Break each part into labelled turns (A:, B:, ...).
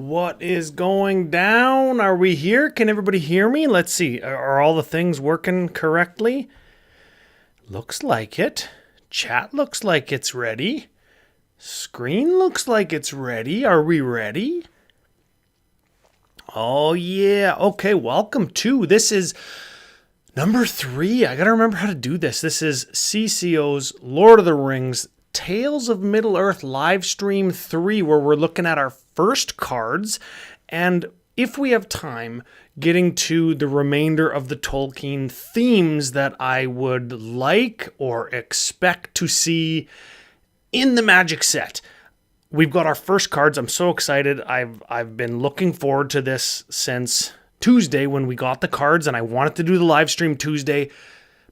A: What is going down? Are we here? Can everybody hear me? Let's see. Are all the things working correctly? Looks like it. Chat looks like it's ready. Screen looks like it's ready. Are we ready? Oh, yeah. Okay, welcome to. This is number 3. I gotta remember how to do this. This is CCO's Lord of the Rings Tales of Middle-earth live stream 3, where we're looking at our first cards, and if we have time, getting to the remainder of the Tolkien themes that I would like or expect to see in the Magic set. We've got our first cards. I'm so excited. I've been looking forward to this since Tuesday when we got the cards, and I wanted to do the live stream Tuesday,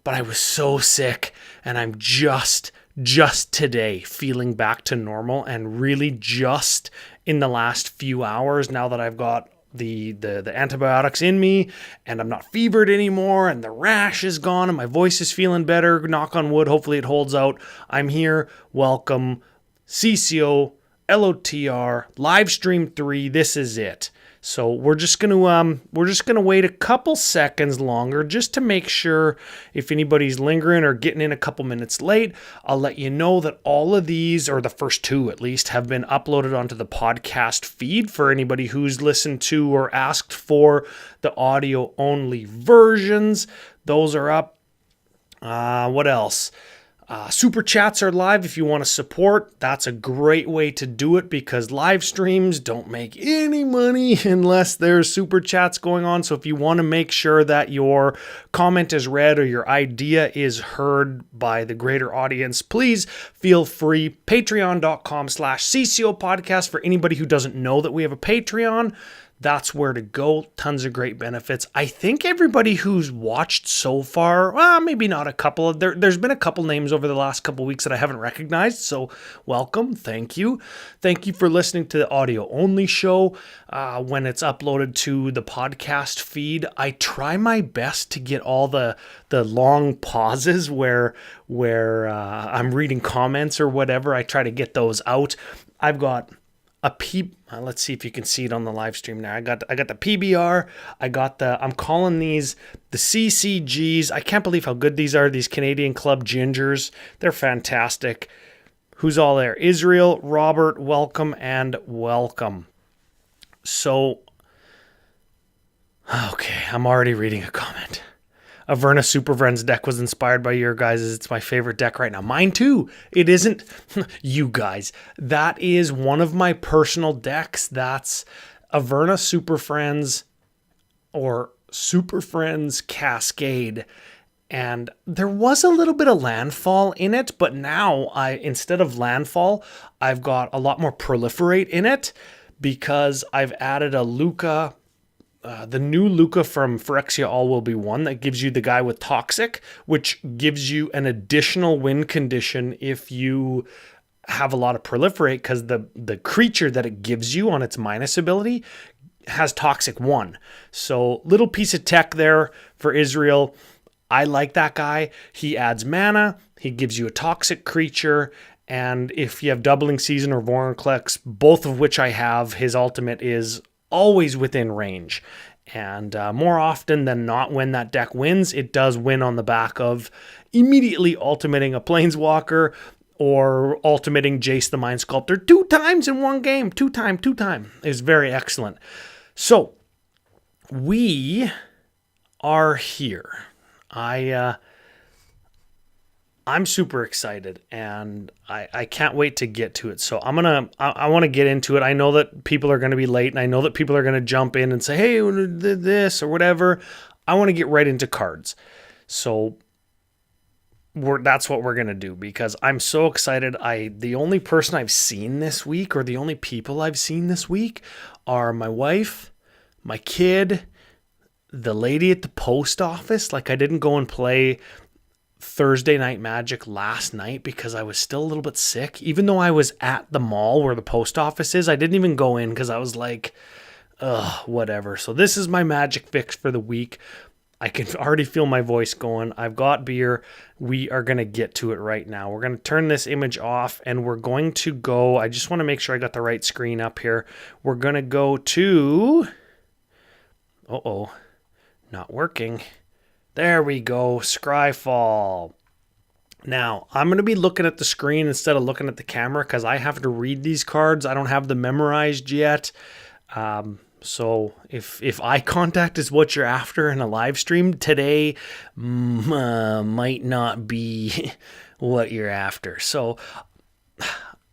A: but I was so sick, and I'm just today feeling back to normal, and really just in the last few hours, now that I've got the antibiotics in me and I'm not fevered anymore and the rash is gone and my voice is feeling better, knock on wood, hopefully it holds out. I'm here. Welcome. CCO LOTR live stream 3. This is it. So we're just gonna wait a couple seconds longer just to make sure if anybody's lingering or getting in a couple minutes late. I'll let you know that all of these, or the first 2 at least, have been uploaded onto the podcast feed for anybody who's listened to or asked for the audio only versions. Those are up. What else? Super chats are live if you want to support. That's a great way to do it because live streams don't make any money unless there's super chats going on. So if you want to make sure that your comment is read or your idea is heard by the greater audience, please feel free. Patreon.com/CCO podcast for anybody who doesn't know that we have a Patreon. That's where to go. Tons of great benefits. I think everybody who's watched so far, well, maybe not a couple. There's been a couple names over the last couple weeks that I haven't recognized. So welcome. Thank you. Thank you for listening to the audio only show. When it's uploaded to the podcast feed, I try my best to get all the long pauses where I'm reading comments or whatever. I try to get those out. I've got a let's see if you can see it on the live stream now. I got the PBR. I'm calling these the CCGs. I can't believe how good these are. These Canadian Club Gingers. They're fantastic. Who's all there? Israel, Robert, welcome and welcome. So, okay, I'm already reading a comment. Averna Super Friends deck was inspired by your guys'. It's my favorite deck right now. Mine too. It isn't you guys. That is one of my personal decks. That's Averna Super Friends or Super Friends Cascade. And there was a little bit of landfall in it, but now instead of landfall, I've got a lot more proliferate in it because I've added a Luca. The new Luca from Phyrexia All Will Be One that gives you the guy with Toxic, which gives you an additional win condition if you have a lot of proliferate, because the creature that it gives you on its minus ability has Toxic 1. So little piece of tech there for Israel. I like that guy. He adds mana. He gives you a Toxic creature. And if you have Doubling Season or Vorinclex, both of which I have, his ultimate is always within range. And more often than not, when that deck wins, it does win on the back of immediately ultimating a Planeswalker or ultimating Jace the Mind Sculptor 2 times in one game. 2 time. Is very excellent. So, we are here. I'm super excited, and I can't wait to get to it. So I want to get into it. I know that people are going to be late, and I know that people are going to jump in and say, hey, this or whatever. I want to get right into cards. So that's what we're going to do because I'm so excited. The only person I've seen this week, or the only people I've seen this week, are my wife, my kid, the lady at the post office. Like, I didn't go and play Thursday Night Magic last night because I was still a little bit sick. Even though I was at the mall where the post office is, I didn't even go in because I was like, whatever. So this is my Magic fix for the week. I can already feel my voice going. I've got beer. We are going to get to it right now. We're going to turn this image off and we're going to go. I just want to make sure I got the right screen up here. We're going to go to. Not working. There we go. Scryfall. Now, I'm going to be looking at the screen instead of looking at the camera because I have to read these cards. I don't have them memorized yet. So if eye contact is what you're after in a live stream, today might not be what you're after. So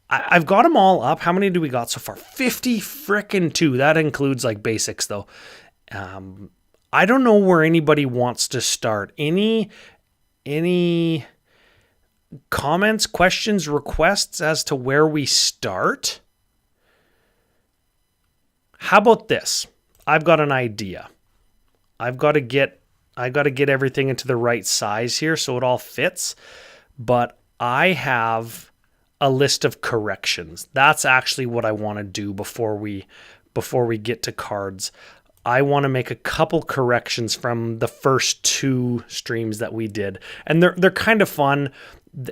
A: I've got them all up. How many do we got so far? 50 frickin' 2. That includes like basics though. I don't know where anybody wants to start. Any comments, questions, requests as to where we start? How about this? I've got an idea. I've got to get everything into the right size here so it all fits, but I have a list of corrections. That's actually what I want to do before we get to cards. I want to make a couple corrections from the first 2 streams that we did. And they're kind of fun.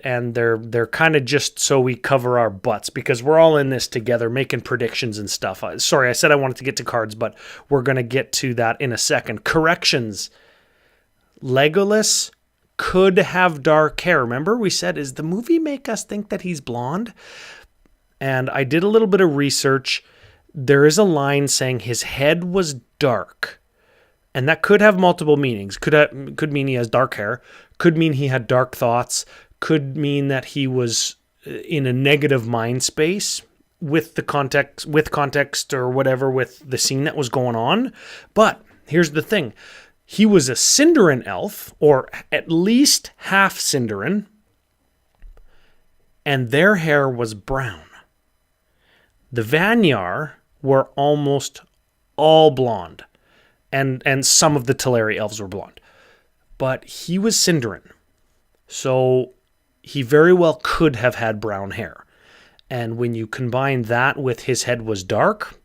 A: And they're kind of just so we cover our butts because we're all in this together making predictions and stuff. Sorry, I said I wanted to get to cards, but we're going to get to that in a second. Corrections. Legolas could have dark hair. Remember we said, is the movie make us think that he's blonde? And I did a little bit of research. There is a line saying his head was dark. And that could have multiple meanings. Could mean he has dark hair. Could mean he had dark thoughts. Could mean that he was in a negative mind space with context or whatever with the scene that was going on. But here's the thing. He was a Sindarin elf, or at least half Sindarin, and their hair was brown. The Vanyar were almost all blonde, and some of the Teleri elves were blonde. But he was Sindarin, so he very well could have had brown hair. And when you combine that with his head was dark,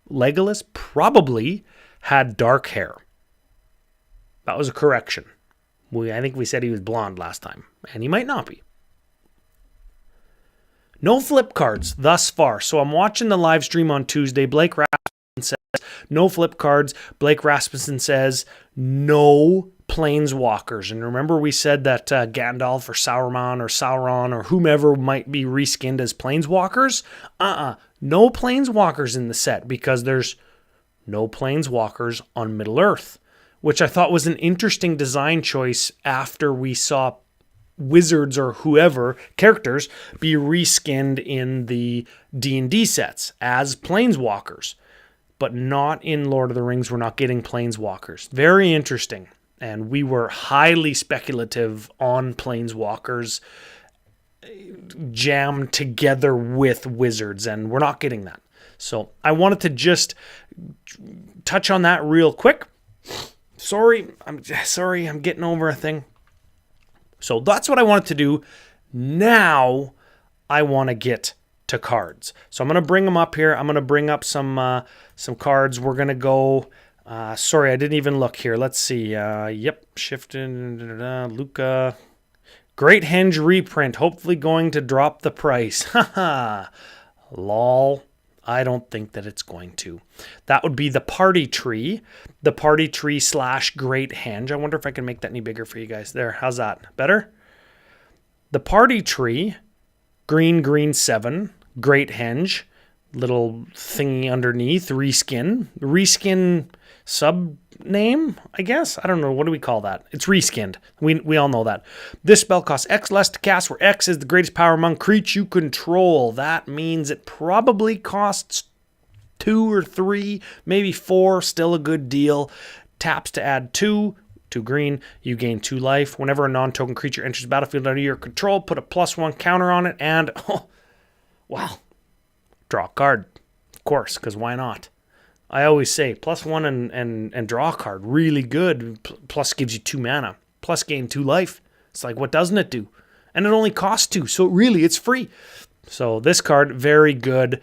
A: Legolas probably had dark hair. That was a correction. I think we said he was blonde last time, and he might not be. No flip cards thus far. So I'm watching the live stream on Tuesday. Blake Rasmussen says no flip cards. Blake Rasmussen says no planeswalkers. And remember we said that Gandalf or Sauron or whomever might be reskinned as planeswalkers? No planeswalkers in the set because there's no planeswalkers on Middle-earth, which I thought was an interesting design choice after we saw wizards or whoever characters be reskinned in the D&D sets as planeswalkers, but not in Lord of the Rings. We're not getting planeswalkers. Very interesting. And we were highly speculative on planeswalkers jammed together with wizards, and we're not getting that. So I wanted to just touch on that real quick. Sorry, I'm getting over a thing. So that's what I wanted to do. Now I want to get to cards. So I'm going to bring them up here. I'm going to bring up some cards. We're going to go. Sorry, I didn't even look here. Let's see. Shifting. Luca. Great Henge reprint. Hopefully going to drop the price. Haha. Lol. I don't think that it's going to. That would be the party tree. The party tree / Great Henge. I wonder if I can make that any bigger for you guys. There. How's that? Better? The party tree. Green 7. Great Henge. Little thingy underneath. Reskin. Reskin sub name, I guess. I don't know. What do we call that? It's reskinned. We all know that. This spell costs X less to cast, where X is the greatest power among creatures you control. That means it probably costs 2 or 3, maybe 4. Still a good deal. Taps to add 2 green. You gain 2 life. Whenever a non-token creature enters the battlefield under your control, put a +1 counter on it, and wow, draw a card. Of course, because why not? I always say +1 and draw a card. Really good. Plus gives you 2 mana. Plus gain 2 life. It's like, what doesn't it do? And it only costs 2. So really, it's free. So this card, very good.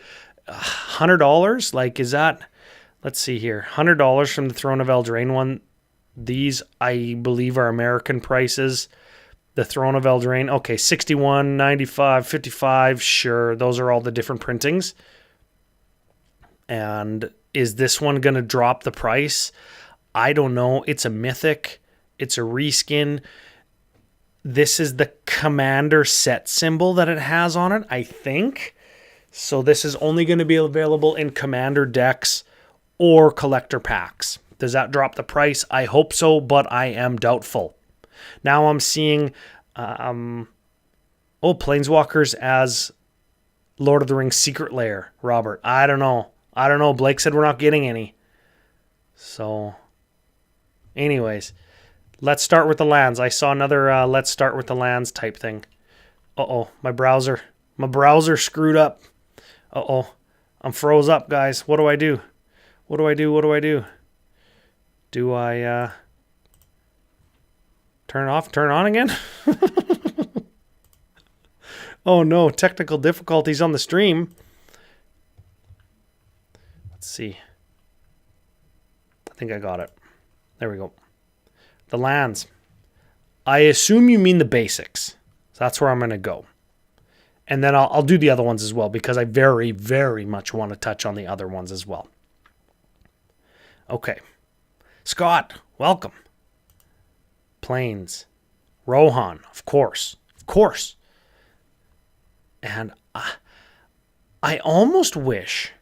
A: $100. Like, is that... Let's see here. $100 from the Throne of Eldraine one. These, I believe, are American prices. The Throne of Eldraine, okay, 61, 95, 55, sure. Those are all the different printings. And is this one going to drop the price? I don't know. It's a mythic. It's a reskin. This is the commander set symbol that it has on it, I think. So this is only going to be available in commander decks or collector packs. Does that drop the price? I hope so, but I am doubtful. Now I'm seeing Planeswalkers as Lord of the Rings Secret Lair, Robert. I don't know. Blake said we're not getting any. So, anyways, let's start with the lands. I saw another let's start with the lands type thing. Uh-oh, my browser screwed up. Uh-oh, I'm froze up, guys. What do I do? Do I turn it off, turn it on again? Oh no, technical difficulties on the stream. Let's see. I think I got it. There we go. The lands. I assume you mean the basics. So that's where I'm going to go. And then I'll do the other ones as well because I very, very much want to touch on the other ones as well. Okay. Scott, welcome. Plains. Rohan, of course. And I almost wish,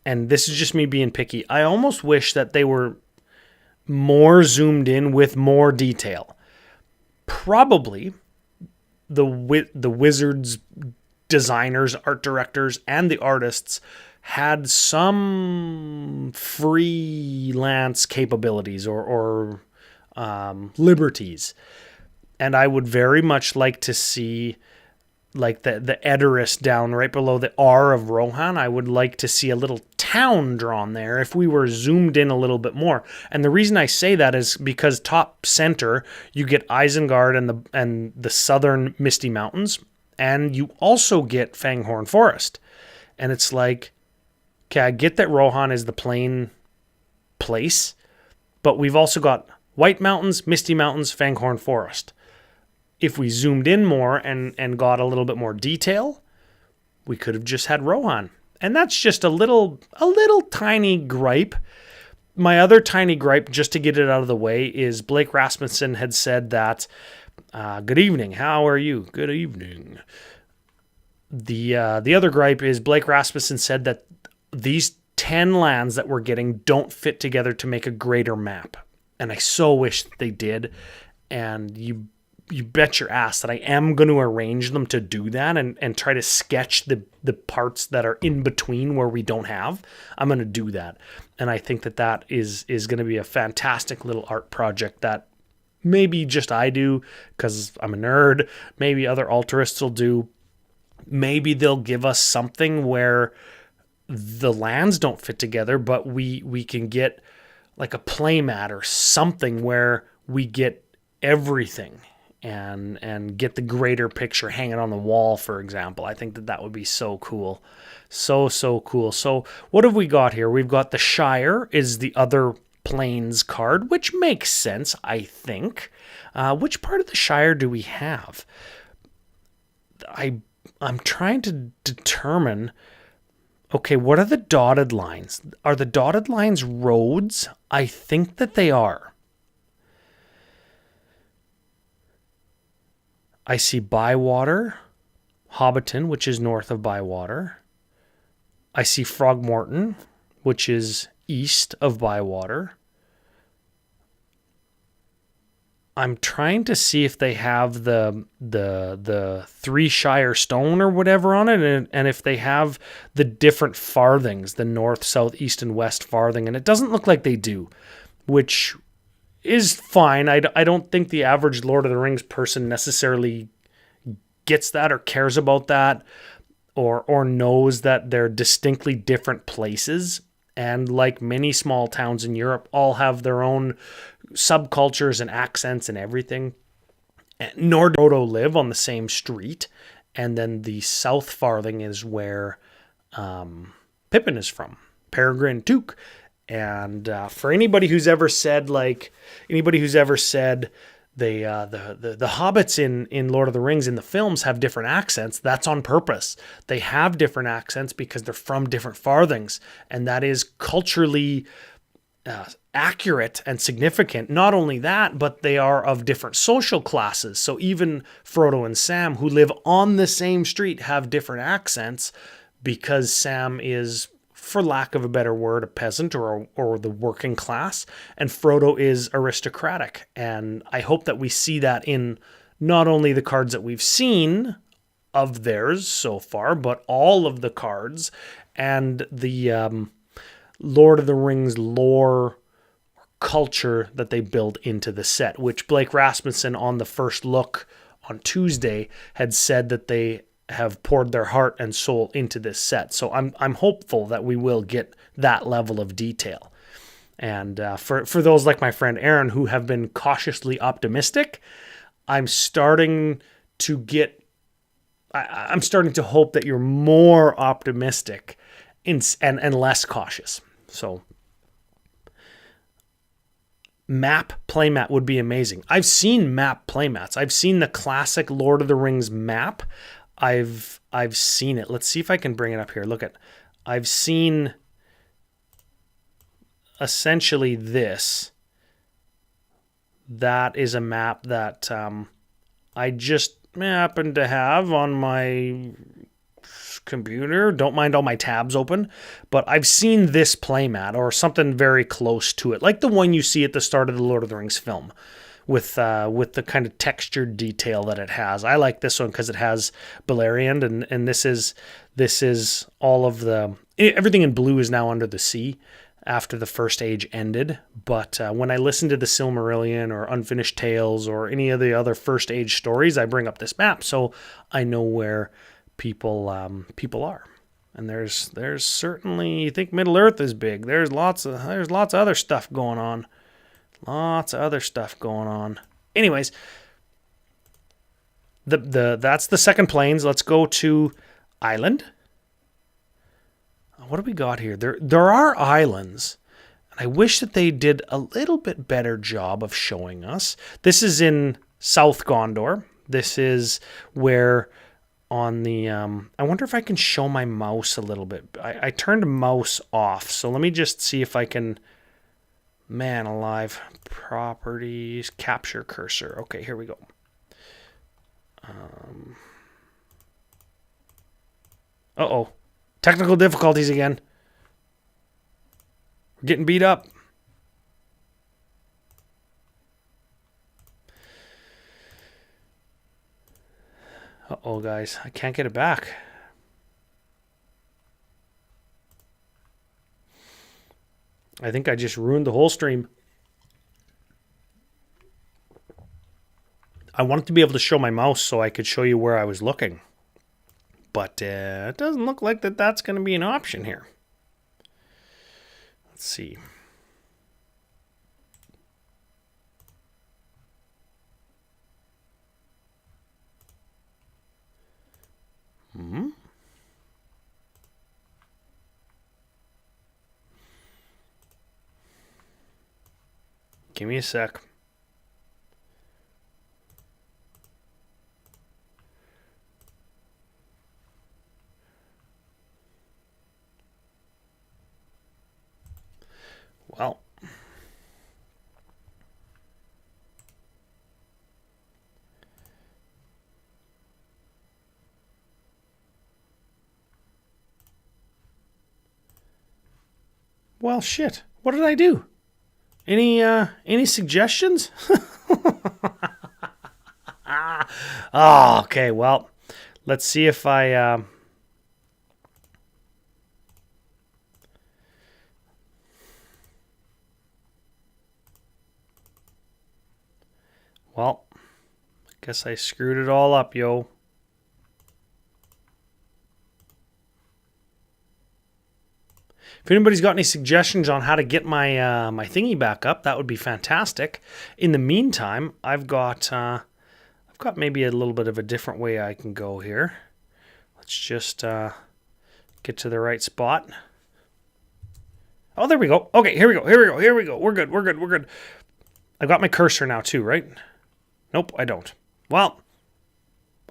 A: and this is just me being picky, I almost wish that they were more zoomed in with more detail. Probably the Wizards designers, art directors, and the artists had some freelance capabilities or liberties. And I would very much like to see, like the Edoras down right below the R of Rohan, I would like to see a little town drawn there if we were zoomed in a little bit more. And the reason I say that is because top center, you get Isengard and the southern Misty Mountains, and you also get Fanghorn Forest. And it's like, okay, I get that Rohan is the plain place, but we've also got White Mountains, Misty Mountains, Fanghorn Forest. If we zoomed in more and got a little bit more detail, we could have just had Rohan. And that's just a little tiny gripe. My other tiny gripe, just to get it out of the way, is Blake Rasmussen had said that, good evening, how are you? Good evening. The other gripe is Blake Rasmussen said that these 10 lands that we're getting don't fit together to make a greater map. And I so wish they did. And you bet your ass that I am going to arrange them to do that and try to sketch the parts that are in between where we don't have. I'm going to do that. And I think that is going to be a fantastic little art project that maybe just I do because I'm a nerd. Maybe other altruists will do. Maybe they'll give us something where the lands don't fit together, but we can get like a playmat or something where we get everything and get the greater picture hanging on the wall, for example. I think that would be so cool. So cool. So what have we got here? We've got the Shire is the other Plains card, which makes sense, I think. Which part of the Shire do we have? I'm trying to determine, okay, what are the dotted lines? Are the dotted lines roads? I think that they are. I see Bywater, Hobbiton, which is north of Bywater. I see Frogmorton, which is east of Bywater. I'm trying to see if they have the Three Shire Stone or whatever on it, and if they have the different farthings, the north, south, east, and west farthing, and it doesn't look like they do, which is fine. I don't think the average Lord of the Rings person necessarily gets that or cares about that or knows that they're distinctly different places. And like many small towns in Europe, all have their own subcultures and accents and everything. Nor do Frodo live on the same street. And then the South Farthing is where Pippin is from. Peregrine Took. And for anybody who's ever said the hobbits in Lord of the Rings in the films have different accents, that's on purpose. They have different accents because they're from different farthings, and that is culturally accurate and significant. Not only that, but they are of different social classes. So even Frodo and Sam, who live on the same street, have different accents because Sam is, for lack of a better word, a peasant or the working class, and Frodo is aristocratic. And I hope that we see that in not only the cards that we've seen of theirs so far, but all of the cards and the Lord of the Rings lore culture that they build into the set, which Blake Rasmussen on the first look on Tuesday had said that they have poured their heart and soul into this set. So I'm hopeful that we will get that level of detail. And for those like my friend Aaron who have been cautiously optimistic, I'm starting to hope that you're more optimistic and less cautious. So map playmat would be amazing. I've seen map playmats. I've seen the classic Lord of the Rings map. I've seen it. Let's see if I can bring it up here. Look at, I've seen essentially this. That is a map that I just happen to have on my computer. Don't mind all my tabs open, but I've seen this playmat or something very close to it, like the one you see at the start of the Lord of the Rings film, with the kind of textured detail that it has. I like this one because it has Beleriand, and this is all of the everything in blue is now under the sea after the First Age ended. But when I listen to the Silmarillion or Unfinished Tales or any of the other First Age stories, I bring up this map so I know where people are. And there's certainly, you think Middle Earth is big. There's lots of other stuff going on. Anyways, that's the second plains. Let's go to island. What do we got here? There are islands, and I wish that they did a little bit better job of showing us. This is in South Gondor. This is where on the I wonder if I can show my mouse a little bit. I turned mouse off, so let me just see if I can. Man alive, properties, capture cursor. Okay, here we go. Uh-oh. Technical difficulties again. We're getting beat up. Uh-oh, guys. I can't get it back. I think I just ruined the whole stream. I wanted to be able to show my mouse so I could show you where I was looking. But it doesn't look like that's going to be an option here. Let's see. Give me a sec. Well, shit. What did I do? Any suggestions? Oh, okay. Well, let's see if I well, I guess I screwed it all up, yo. If anybody's got any suggestions on how to get my my thingy back up, that would be fantastic. In the meantime, I've got maybe a little bit of a different way I can go here. Let's just get to the right spot. Oh, there we go. Okay, here we go. Here we go. Here we go. We're good. We're good. We're good. I've got my cursor now too, right? Nope, I don't. Well,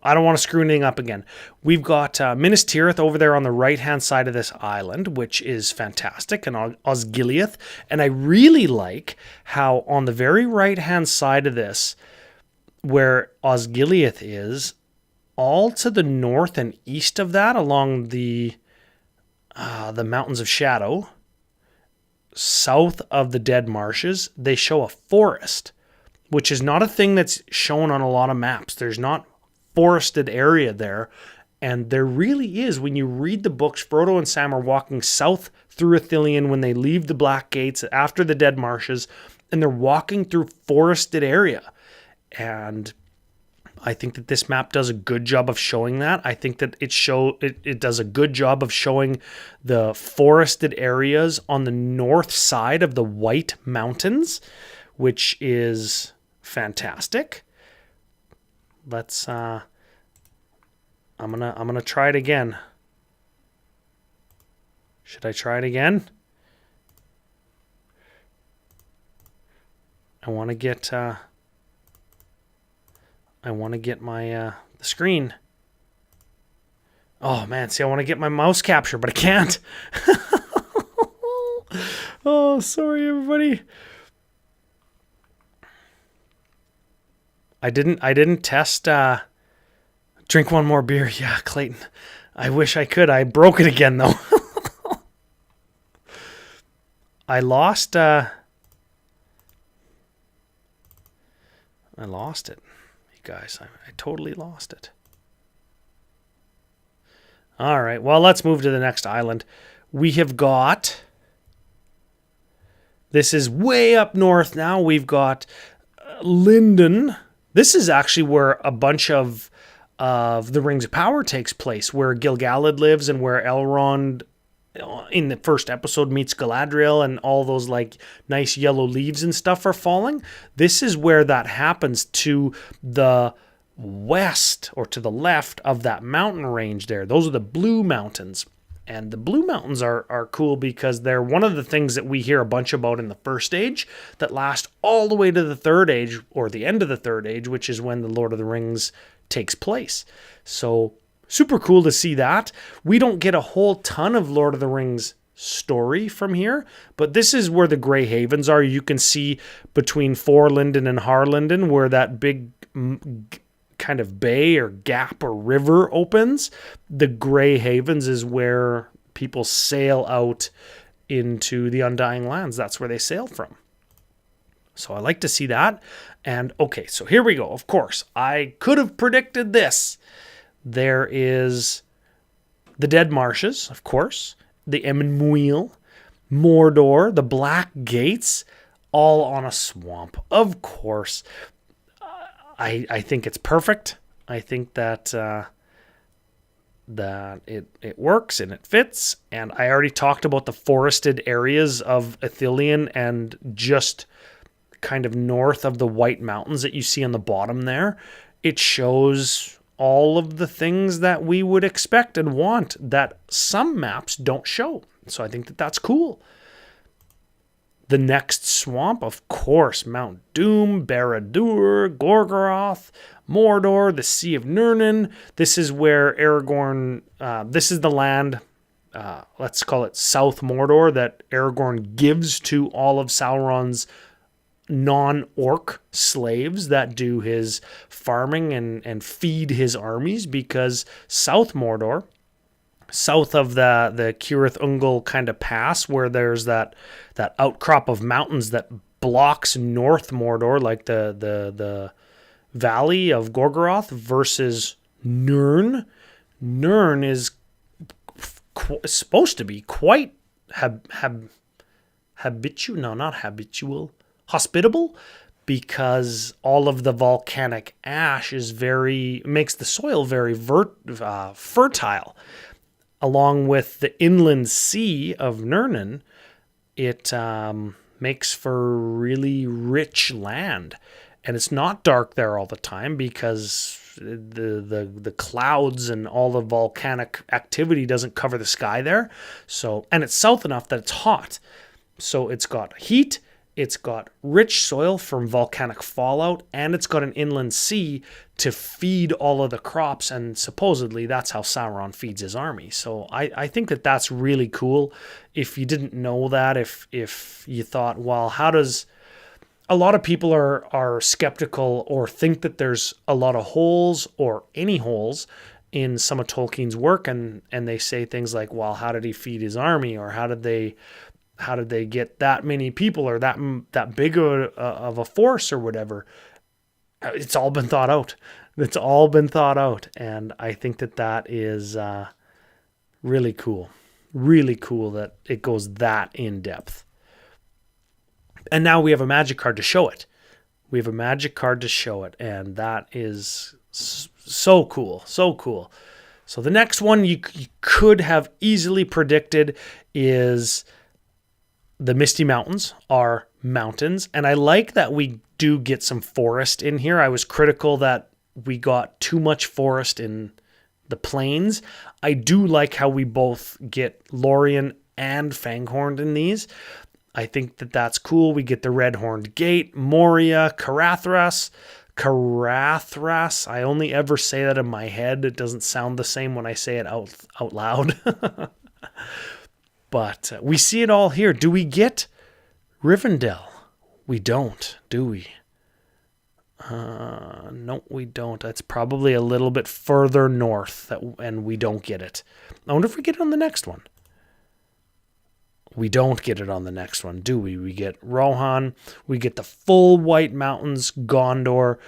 A: I don't want to screw anything up again. We've got Minas Tirith over there on the right-hand side of this island, which is fantastic, and Osgiliath. And I really like how on the very right-hand side of this, where Osgiliath is, all to the north and east of that, along the Mountains of Shadow, south of the Dead Marshes, they show a forest, which is not a thing that's shown on a lot of maps. There's not forested area there, and there really is. When you read the books, Frodo and Sam are walking south through Ithilien when they leave the Black Gates after the Dead Marshes, and they're walking through forested area. And I think that this map does a good job of showing that. I think that it does a good job of showing the forested areas on the north side of the White Mountains, which is fantastic. Let's I'm gonna try it again. Should I try it again? I want to get my the screen. Oh man, see, I want to get my mouse capture, but I can't. Oh, sorry everybody. I didn't test drink one more beer. Yeah, Clayton. I wish I could. I broke it again though. I lost it. You guys, I totally lost it. All right. Well, let's move to the next island. We have got, this is way up north now. We've got Lindon. This is actually where a bunch of the Rings of Power takes place, where Gil-galad lives and where Elrond in the first episode meets Galadriel and all those like nice yellow leaves and stuff are falling. This is where that happens, to the west or to the left of that mountain range there. Those are the Blue Mountains. And the Blue Mountains are cool because they're one of the things that we hear a bunch about in the First Age that last all the way to the Third Age, or the end of the Third Age, which is when the Lord of the Rings takes place. So super cool to see that. We don't get a whole ton of Lord of the Rings story from here, but this is where the Grey Havens are. You can see between Forlindon and Harlindon where that big kind of bay or gap or river opens. The Grey Havens is where people sail out into the Undying Lands. That's where they sail from. So I like to see that. And okay, so here we go. Of course, I could have predicted this. There is the Dead Marshes, of course, the Emyn Muil, Mordor, the Black Gates, all on a swamp. Of course. I think it's perfect. I think that it works and it fits. And I already talked about the forested areas of Ithilien and just kind of north of the White Mountains that you see on the bottom there. It shows all of the things that we would expect and want that some maps don't show. So I think that that's cool. The next swamp, of course, Mount Doom, Barad-dûr, Gorgoroth, Mordor, the Sea of Nirnen. This is where Aragorn, this is the land, let's call it South Mordor, that Aragorn gives to all of Sauron's non-orc slaves that do his farming and feed his armies, because South Mordor, south of the Cirith Ungol kind of pass, where there's that outcrop of mountains that blocks North Mordor, like the valley of Gorgoroth, versus Nirn. Nirn is supposed to be quite hospitable, because all of the volcanic ash makes the soil very fertile. Along with the inland sea of Nirnen, it makes for really rich land. And it's not dark there all the time because the clouds and all the volcanic activity doesn't cover the sky there. So, and it's south enough that it's hot. So it's got heat, it's got rich soil from volcanic fallout, and it's got an inland sea to feed all of the crops. And supposedly that's how Sauron feeds his army. So I think that that's really cool. If you didn't know that, if you thought, well, how does... A lot of people are skeptical or think that there's a lot of holes or any holes in some of Tolkien's work, and they say things like, well, how did he feed his army, or how did they get that many people, or that big of a force, or whatever. It's all been thought out. It's all been thought out, and I think that is really cool. Really cool that it goes that in depth. And now we have a magic card to show it. We have a magic card to show it, and that is so cool, so cool. So the next one you could have easily predicted is the Misty Mountains are mountains, and I like that we do get some forest in here. I was critical that we got too much forest in the plains. I do like how we both get Lorien and Fanghorn in these. I think that's cool. We get the Red-Horned Gate, Moria, Carathras. I only ever say that in my head. It doesn't sound the same when I say it out loud. But we see it all here. Do we get Rivendell? We don't, do we? No, we don't. That's probably a little bit further north, and we don't get it. I wonder if we get it on the next one. We don't get it on the next one, do we? We get Rohan. We get the full White Mountains, Gondor.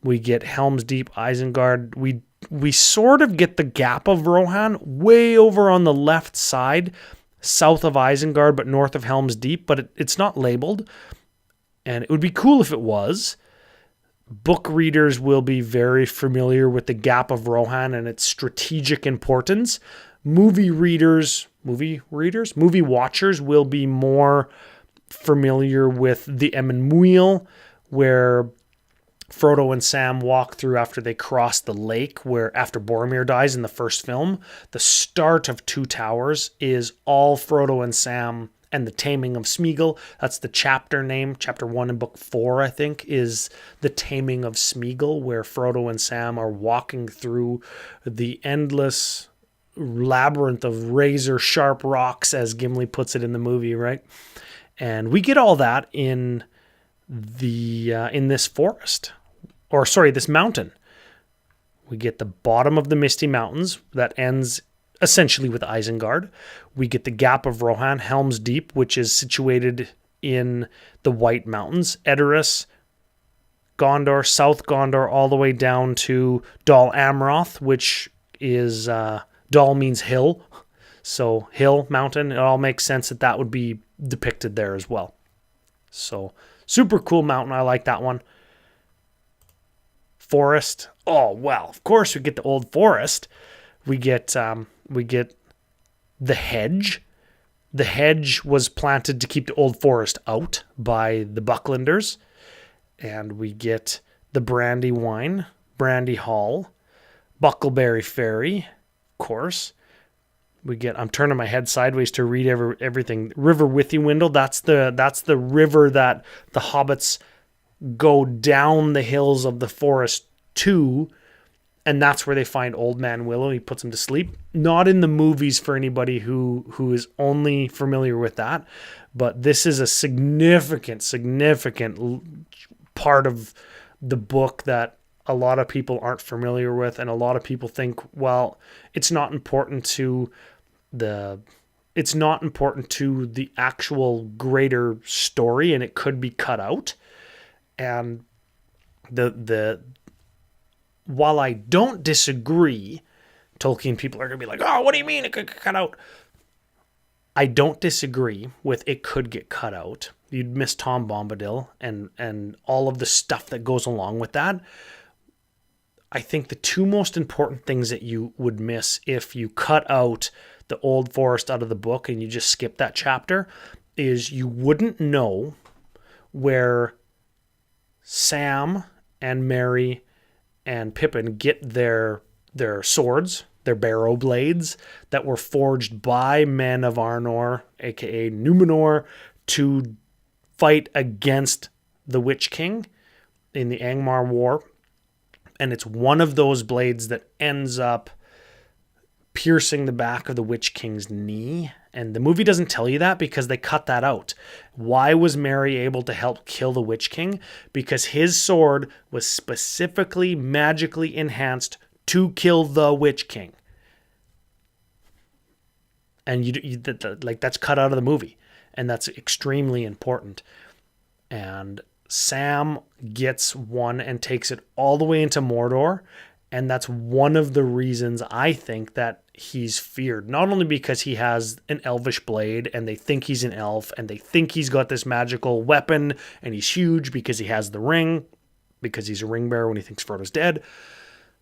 A: We get Helm's Deep, Isengard. We sort of get the Gap of Rohan way over on the left side, south of Isengard, but north of Helm's Deep. But it's not labeled, and it would be cool if it was. Book readers will be very familiar with the Gap of Rohan and its strategic importance. Movie watchers will be more familiar with the Emyn Muil, where Frodo and Sam walk through after they cross the lake, where after Boromir dies in the first film. The start of Two Towers is all Frodo and Sam and the Taming of Smeagol. That's the chapter name. Chapter 1 in book 4, I think, is the Taming of Smeagol, where Frodo and Sam are walking through the endless labyrinth of razor sharp rocks, as Gimli puts it in the movie, right? And we get all that in this forest, or sorry, this mountain. We get the bottom of the Misty Mountains that ends essentially with Isengard. We get the Gap of Rohan, Helm's Deep, which is situated in the White Mountains, Edoras, Gondor, South Gondor, all the way down to Dol Amroth, which is Dol means hill, so hill, mountain. It all makes sense that would be depicted there as well. So super cool mountain. I like that one. Forest. Oh well, of course we get the Old Forest. We get the hedge. The hedge was planted to keep the Old Forest out by the Bucklanders, and we get the Brandywine, Brandy Hall, Buckleberry Ferry. Course, we get. I'm turning my head sideways to read everything. River Withywindle. That's the river that the hobbits go down the hills of the forest to, and that's where they find Old Man Willow. He puts him to sleep. Not in the movies for anybody who is only familiar with that, but this is a significant part of the book that a lot of people aren't familiar with, and a lot of people think, well, it's not important to the actual greater story, and it could be cut out. And while I don't disagree, Tolkien people are going to be like, oh, what do you mean it could get cut out? I don't disagree with it could get cut out. You'd miss Tom Bombadil and all of the stuff that goes along with that. I think the two most important things that you would miss if you cut out the Old Forest out of the book and you just skip that chapter is you wouldn't know where Sam and Merry and Pippin get their swords, their barrow blades that were forged by men of Arnor, aka Numenor, to fight against the Witch King in the Angmar War. And it's one of those blades that ends up piercing the back of the Witch King's knee. And the movie doesn't tell you that because they cut that out. Why was Merry able to help kill the Witch King? Because his sword was specifically magically enhanced to kill the Witch King. And that's cut out of the movie. And that's extremely important. And Sam gets one and takes it all the way into Mordor. And that's one of the reasons I think that he's feared. Not only because he has an elvish blade and they think he's an elf and they think he's got this magical weapon and he's huge because he has the ring, because he's a ring bearer when he thinks Frodo's dead.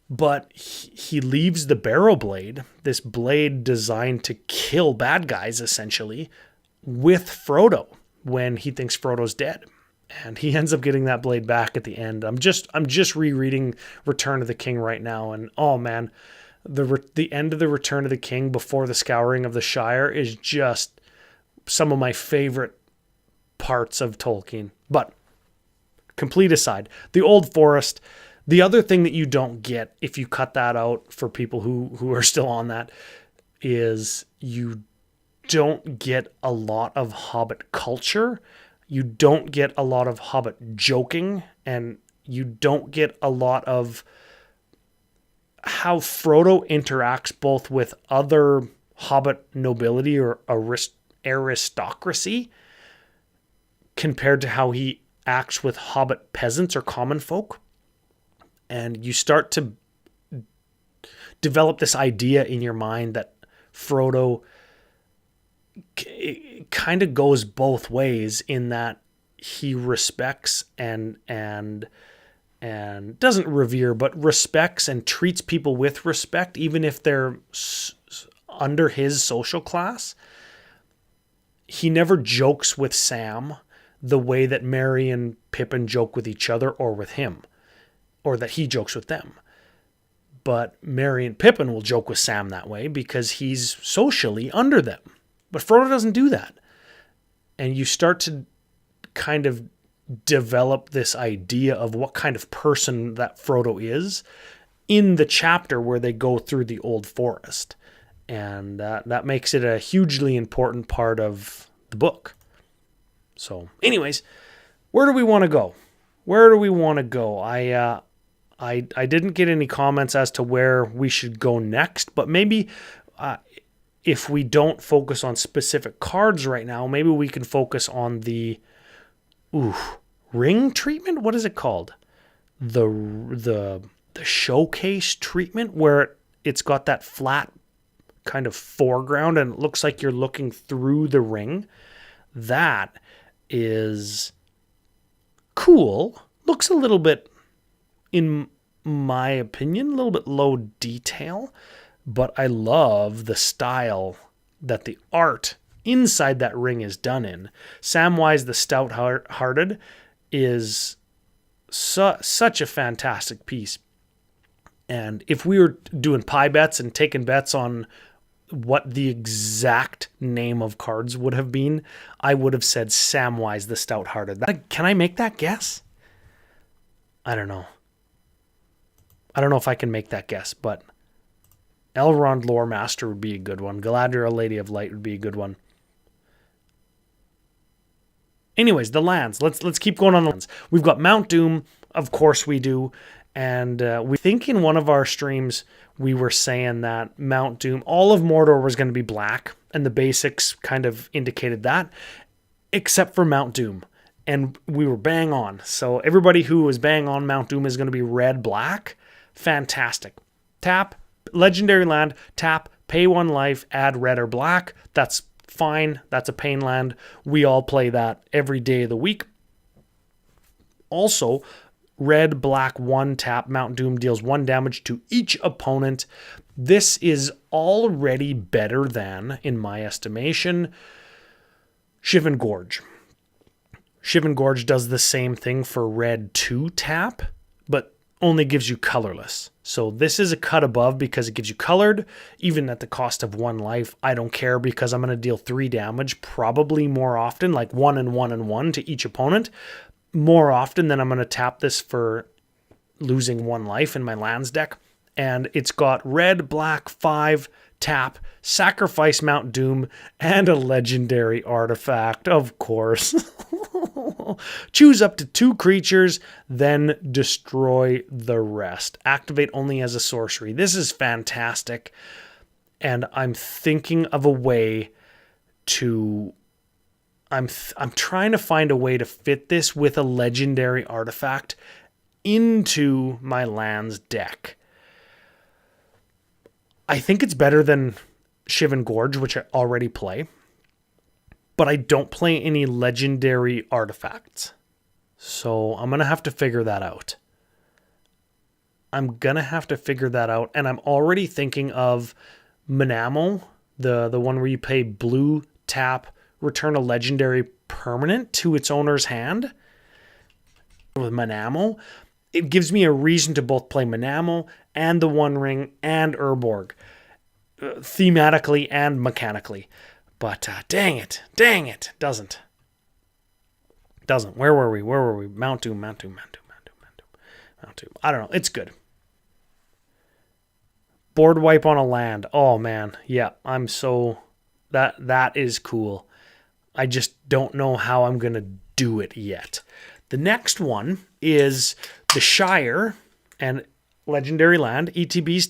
A: But he leaves the barrow blade, this blade designed to kill bad guys essentially, with Frodo when he thinks Frodo's dead. And he ends up getting that blade back at the end. I'm just rereading Return of the King right now, and oh man, the end of the Return of the King before the Scouring of the Shire is just some of my favorite parts of Tolkien. But complete aside, the Old Forest. The other thing that you don't get if you cut that out for people who are still on that is you don't get a lot of Hobbit culture. You don't get a lot of Hobbit joking, and you don't get a lot of how Frodo interacts both with other Hobbit nobility or aristocracy compared to how he acts with Hobbit peasants or common folk. And you start to develop this idea in your mind that Frodo kind of goes both ways in that he respects and doesn't revere, but respects and treats people with respect, even if they're under his social class. He never jokes with Sam the way that Merry and Pippin joke with each other or with him, or that he jokes with them. But Merry and Pippin will joke with Sam that way because he's socially under them. But Frodo doesn't do that. And you start to kind of develop this idea of what kind of person that Frodo is in the chapter where they go through the Old Forest. And that makes it a hugely important part of the book. So anyways, where do we want to go? Where do we want to go? I didn't get any comments as to where we should go next, but maybe if we don't focus on specific cards right now, maybe we can focus on the ring treatment. What is it called? The showcase treatment, where it's got that flat kind of foreground and it looks like you're looking through the ring. That is cool. Looks a little bit, in my opinion, a little bit low detail, but I love the style that the art inside that ring is done in. Samwise the Stout-Hearted is such a fantastic piece. And if we were doing pie bets and taking bets on what the exact name of cards would have been, I would have said Samwise the Stout-Hearted. Can I make that guess? I don't know. I don't know if I can make that guess, but Elrond Lore Master would be a good one. Galadriel Lady of Light would be a good one. Anyways, the lands. Let's keep going on the lands. We've got Mount Doom, of course we do. And we think in one of our streams we were saying that Mount Doom, all of Mordor was going to be black, and the basics kind of indicated that, except for Mount Doom. And we were bang on. So everybody who was bang on Mount Doom is going to be red-black. Fantastic. Tap, legendary land, tap, pay 1 life, add red or black. That's fine. That's a pain land. We all play that every day of the week. Also, red, black, 1 tap, Mount Doom deals 1 damage to each opponent. This is already better than, in my estimation, Shivan Gorge. Shivan Gorge does the same thing for red 2 tap, but only gives you colorless. So this is a cut above because it gives you colored, even at the cost of 1 life. I don't care because I'm going to deal 3 damage, probably more often, like 1 and 1 and 1 to each opponent. More often than I'm going to tap this for losing 1 life in my lands deck. And it's got red, black, 5, tap, sacrifice Mount Doom, and a legendary artifact, of course. Choose up to 2 creatures, then destroy the rest. Activate only as a sorcery. This is fantastic. And I'm thinking of a way to... I'm trying to find a way to fit this with a legendary artifact into my lands deck. I think it's better than Shivan Gorge, which I already play. But I don't play any legendary artifacts. So I'm going to have to figure that out. And I'm already thinking of Manamo, the one where you pay blue, tap, return a legendary permanent to its owner's hand. With Manamo, it gives me a reason to both play Manamo and the One Ring and Urborg. Thematically and mechanically. But dang it. Doesn't. Where were we? Mount Doom. I don't know. It's good. Board wipe on a land. Oh, man. Yeah, I'm so... That is cool. I just don't know how I'm going to do it yet. The next one is the Shire and legendary land. ETB's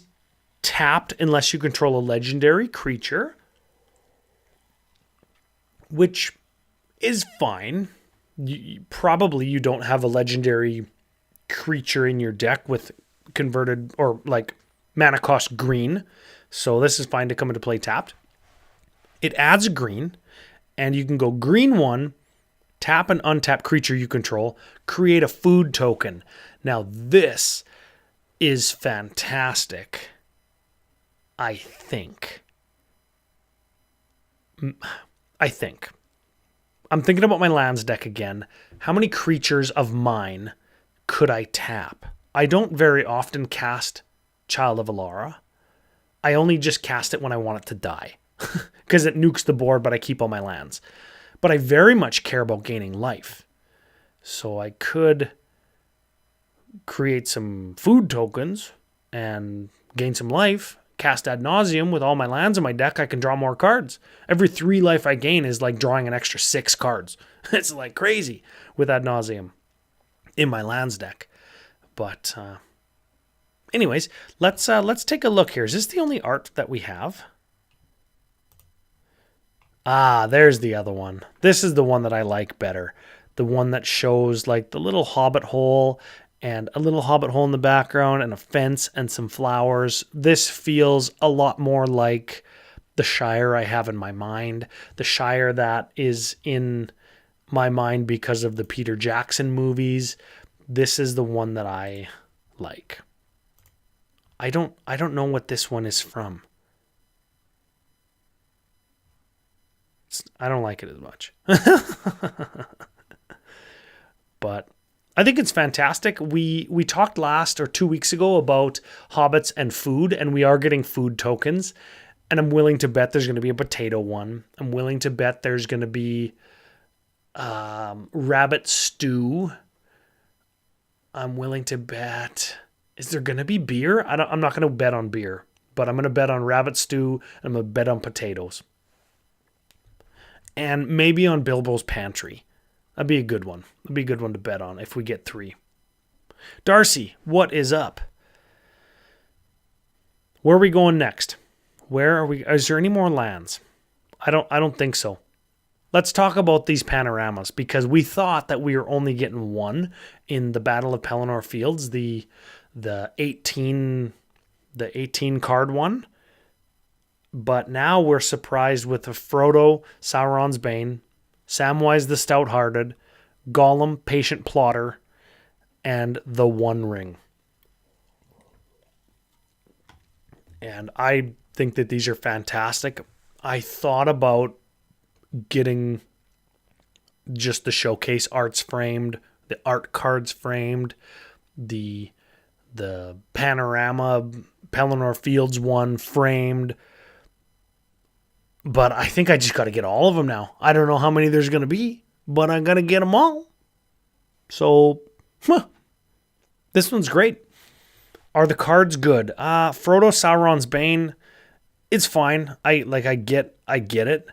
A: tapped unless you control a legendary creature, which is fine. Probably you don't have a legendary creature in your deck with converted or like mana cost green, so this is fine to come into play tapped. It adds a green, and you can go green 1, tap an untapped creature you control, create a food token. Now this is fantastic, I think. I'm thinking about my lands deck again. How many creatures of mine could I tap? I don't very often cast Child of Alara. I only just cast it when I want it to die. Because it nukes the board, but I keep all my lands. But I very much care about gaining life. So I could create some food tokens and gain some life. Cast Ad Nauseam with all my lands in my deck. I can draw more cards. Every 3 life I gain is like drawing an extra 6 cards. It's like crazy with Ad Nauseam in my lands deck. But anyways, let's take a look here. Is this the only art that we have? Ah, there's the other one. This is the one that I like better. The one that shows like the little hobbit hole and a little hobbit hole in the background and a fence and some flowers. This feels a lot more like the Shire I have in my mind. The Shire that is in my mind because of the Peter Jackson movies. This is the one that I like. I don't know what this one is from. I don't like it as much. But I think it's fantastic. We talked last or 2 weeks ago about hobbits and food, and we are getting food tokens. And I'm willing to bet there's going to be a potato one. I'm willing to bet there's going to be rabbit stew. I'm willing to bet... Is there going to be beer? I'm not going to bet on beer, but I'm going to bet on rabbit stew, and I'm going to bet on potatoes. And maybe on Bilbo's Pantry. That'd be a good one. That'd be a good one to bet on if we get 3. Darcy, what is up? Where are we going next? Where are we? Is there any more lands? I don't think so. Let's talk about these panoramas, because we thought that we were only getting 1 in the Battle of Pelennor Fields, the 18 card one. But now we're surprised with Frodo, Sauron's Bane, Samwise the Stout-Hearted, Gollum, Patient Plotter, and the One Ring. And I think that these are fantastic. I thought about getting just the showcase arts framed, the art cards framed, the the panorama Pelennor Fields one framed. But I think I just got to get all of them now. I don't know how many there's going to be, but I'm going to get them all. So, this one's great. Are the cards good? Frodo Sauron's Bane, it's fine. I get it.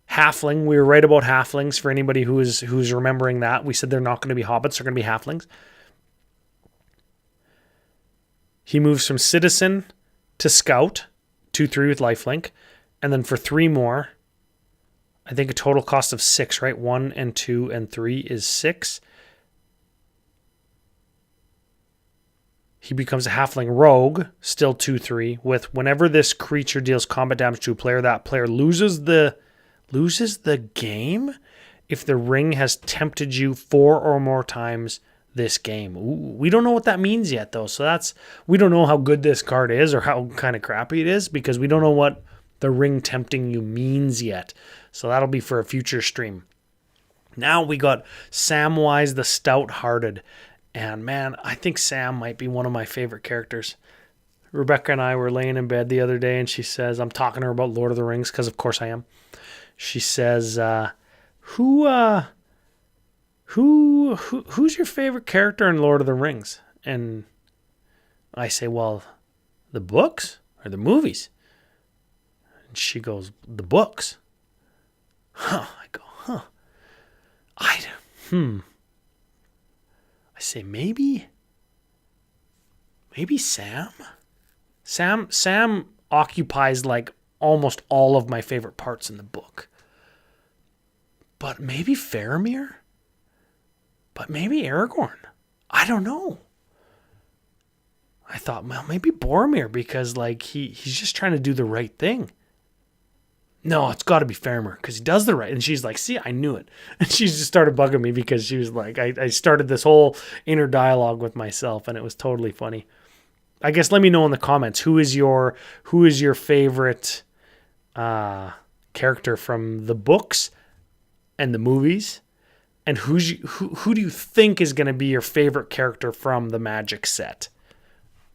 A: Halfling, we were right about halflings. For anybody who's remembering that, we said they're not going to be hobbits; they're going to be halflings. He moves from citizen to scout, 2/3 with lifelink, and then for 3 more, I think a total cost of 6, right? 1 and 2 and 3 is 6. He becomes a halfling rogue, still 2/3, with whenever this creature deals combat damage to a player, that player loses the game if the ring has tempted you 4 or more times this game. Ooh, we don't know what that means yet, though. So we don't know how good this card is or how kind of crappy it is because we don't know what the ring tempting you means yet. So that'll be for a future stream. Now we got Samwise the Stout-Hearted. And man, I think Sam might be one of my favorite characters. Rebecca and I were laying in bed the other day and she says, I'm talking to her about Lord of the Rings because of course I am. She says, who's your favorite character in Lord of the Rings? And I say, well, the books or the movies? And she goes, the books. I go, I say, maybe Sam? Sam occupies like almost all of my favorite parts in the book. But maybe Faramir? But maybe Aragorn? I don't know. I thought, well, maybe Boromir because like he's just trying to do the right thing. No, it's got to be Faramir because he does the right. And she's like, see, I knew it. And she just started bugging me because she was like, I started this whole inner dialogue with myself and it was totally funny. I guess let me know in the comments, who is your favorite character from the books and the movies? And who do you think is going to be your favorite character from the Magic set?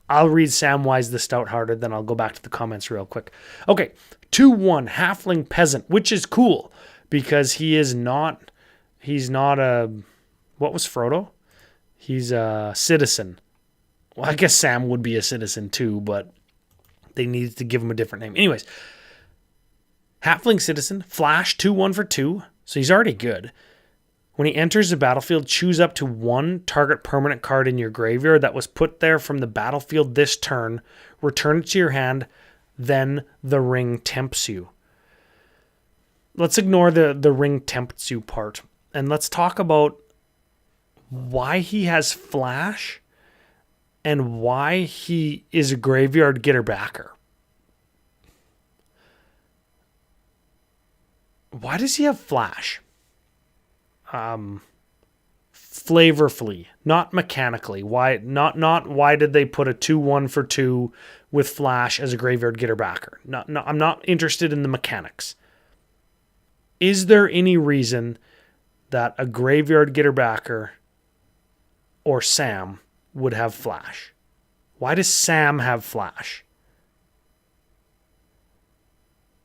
A: I'll read Samwise the Stout-Hearted, then I'll go back to the comments real quick. Okay, 2/1 Halfling Peasant, which is cool because he's not a, what was Frodo? He's a citizen. Well, I guess Sam would be a citizen too, but they needed to give him a different name. Anyways, Halfling Citizen, Flash, 2/1 for 2, so he's already good. When he enters the battlefield, choose up to 1 target permanent card in your graveyard that was put there from the battlefield this turn. Return it to your hand, then the ring tempts you. Let's ignore the ring tempts you part. And let's talk about why he has Flash and why he is a graveyard getter-backer. Why does he have Flash? Flavorfully, not mechanically. Why why did they put a 2/1 for 2 with Flash as a graveyard getter-backer? I'm not interested in the mechanics. Is there any reason that a graveyard getter-backer or Sam would have Flash? Why does Sam have Flash?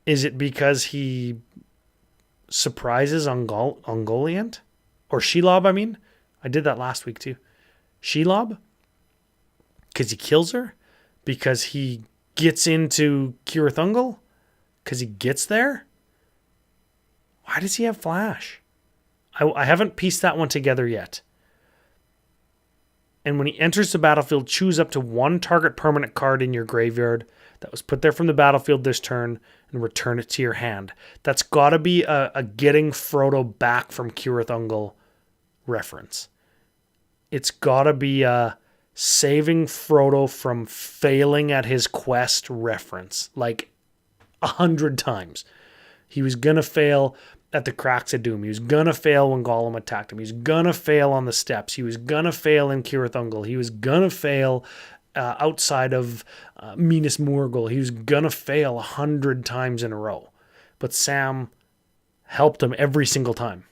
A: Is it because he surprises Ungoliant? Or Shelob, I mean. I did that last week too. Shelob? Because he kills her? Because he gets into Cirith Ungol? Because he gets there? Why does he have Flash? I haven't pieced that one together yet. And when he enters the battlefield, choose up to 1 target permanent card in your graveyard that was put there from the battlefield this turn and return it to your hand. That's got to be a getting Frodo back from Cirith Ungol reference. It's got to be a saving Frodo from failing at his quest reference. Like 100 times. He was going to fail at the Cracks of Doom. He was going to fail when Gollum attacked him. He was going to fail on the steps. He was going to fail in Cirith Ungol. He was going to fail outside of Minas Morgul. He was going to fail 100 times in a row. But Sam helped him every single time.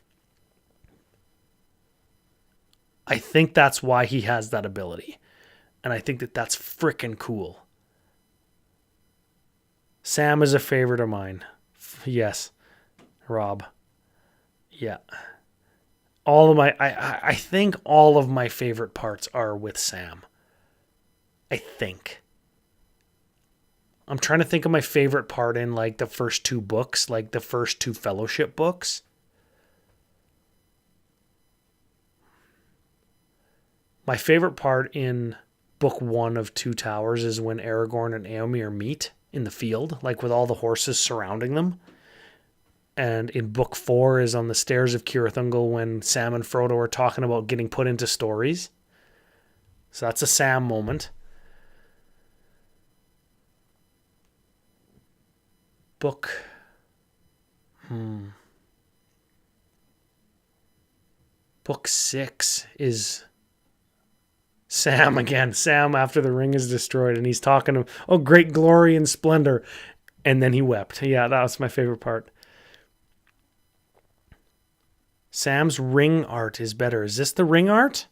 A: I think that's why he has that ability. And I think that that's freaking cool. Sam is a favorite of mine. Yes. Rob. Yeah. I think all of my favorite parts are with Sam. I think. I'm trying to think of my favorite part in like the first two books, like the first two Fellowship books. My favorite part in book 1 of Two Towers is when Aragorn and Éomer meet in the field, like with all the horses surrounding them. And in book 4 is on the stairs of Cirith Ungol when Sam and Frodo are talking about getting put into stories. So that's a Sam moment. Book 6 is Sam again. Sam after the ring is destroyed and he's talking to, oh, great glory and splendor. And then he wept. Yeah, that was my favorite part. Sam's ring art is better. Is this the ring art?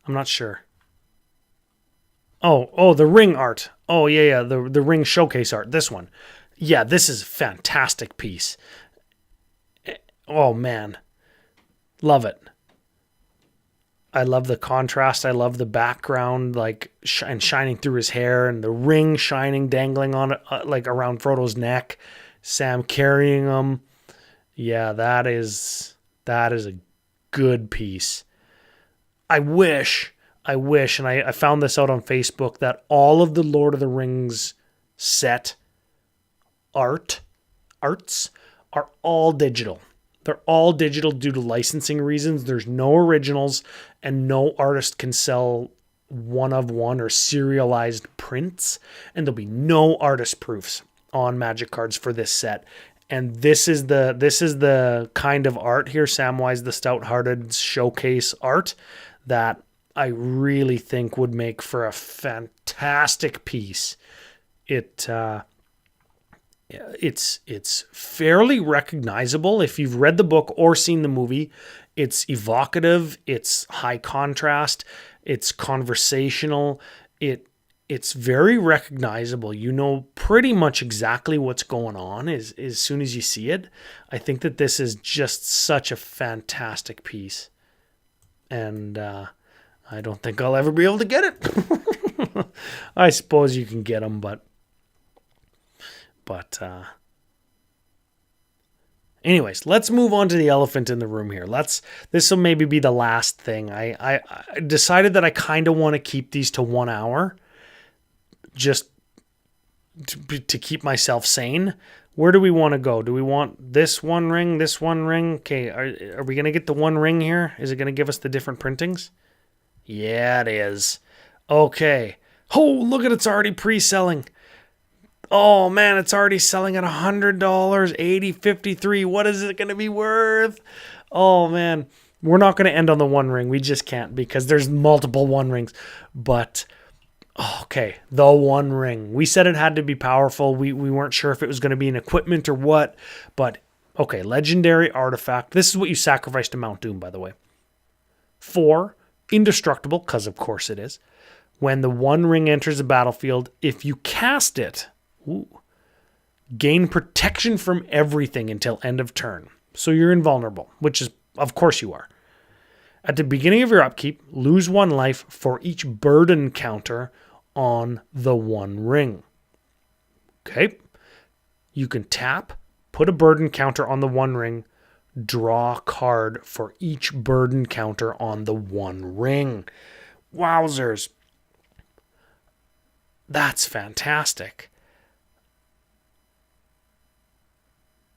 A: I'm not sure. Oh, the ring art. Oh, yeah, the ring showcase art. This one. Yeah, this is a fantastic piece. Oh, man. Love it. I love the contrast. I love the background, like, and shining through his hair, and the ring shining, dangling on it, like around Frodo's neck. Sam carrying him. Yeah, that is a good piece. I wish, and I found this out on Facebook, that all of the Lord of the Rings set arts are all digital. They're all digital due to licensing reasons. There's no originals, and no artist can sell one of one or serialized prints, and there'll be no artist proofs on Magic cards for this set. And this is the kind of art here, Samwise the Stout-Hearted showcase art, that I really think would make for a fantastic piece. It's fairly recognizable if you've read the book or seen the movie. It's evocative, it's high contrast, it's conversational, it's very recognizable. You know pretty much exactly what's going on as soon as you see it. I think that this is just such a fantastic piece. And I don't think I'll ever be able to get it. I suppose you can get them, but anyways, let's move on to the elephant in the room here. This will maybe be the last thing. I decided that I kind of want to keep these to 1 hour, just to keep myself sane. Where do we want to go? Do we want this one ring, this one ring? Okay, are we going to get the one ring here? Is it going to give us the different printings? Yeah, it is. Okay. Oh, look at it's already pre-selling. Oh, man, it's already selling at $100, $80.53. What is it going to be worth? Oh, man. We're not going to end on the one ring. We just can't because there's multiple one rings. But, okay, the one ring. We said it had to be powerful. We weren't sure if it was going to be an equipment or what. But, okay, legendary artifact. This is what you sacrifice to Mount Doom, by the way. 4, indestructible, because of course it is. When the one ring enters the battlefield, if you cast it, gain protection from everything until end of turn. So you're invulnerable, which is, of course you are. At the beginning of your upkeep, lose 1 life for each burden counter on the one ring. Okay. You can tap, put a burden counter on the one ring, draw a card for each burden counter on the one ring. Wowzers. That's fantastic.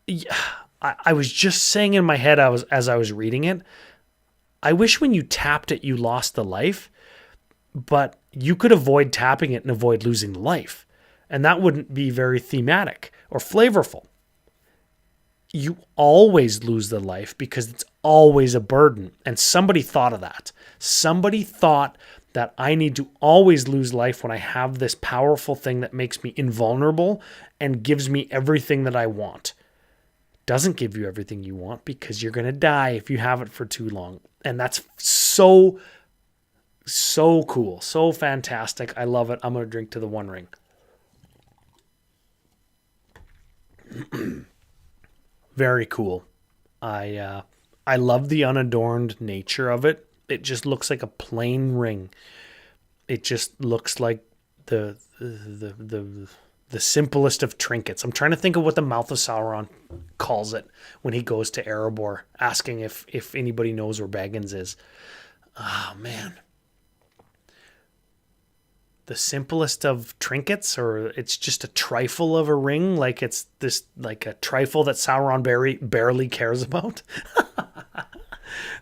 A: Yeah, I was just saying in my head as I was reading it, I wish when you tapped it you lost the life, but you could avoid tapping it and avoid losing the life. And that wouldn't be very thematic or flavorful. You always lose the life because it's always a burden. And somebody thought of that. Somebody thought that I need to always lose life when I have this powerful thing that makes me invulnerable and gives me everything that I want. Doesn't give you everything you want because you're going to die if you have it for too long. And that's so cool. So fantastic. I love it. I'm going to drink to the One Ring. Very cool. I love the unadorned nature of it. It just looks like a plain ring. It just looks like the simplest of trinkets. I'm trying to think of what the Mouth of Sauron calls it when he goes to Erebor, asking if anybody knows where Baggins is. Oh, man. The simplest of trinkets, or it's just a trifle of a ring, like it's this, like a trifle that Sauron barely cares about.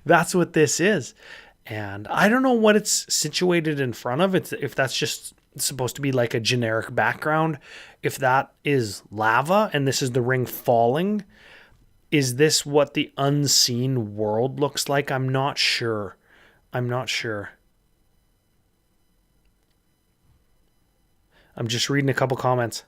A: That's what this is. And I don't know what it's situated in front of. If that's just supposed to be like a generic background, if that is lava and this is the ring falling, is this what the unseen world looks like? I'm not sure. I'm just reading a couple comments.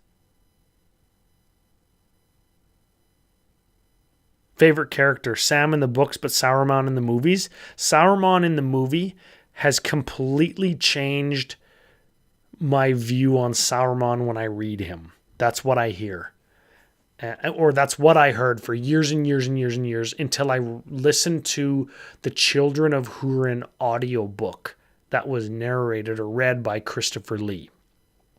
A: Favorite character, Sam in the books, but Saruman in the movies. Saruman in the movie has completely changed my view on Saruman when I read him. That's what I hear. Or that's what I heard for years and years and years and years until I listened to the Children of Hurin audiobook that was narrated or read by Christopher Lee.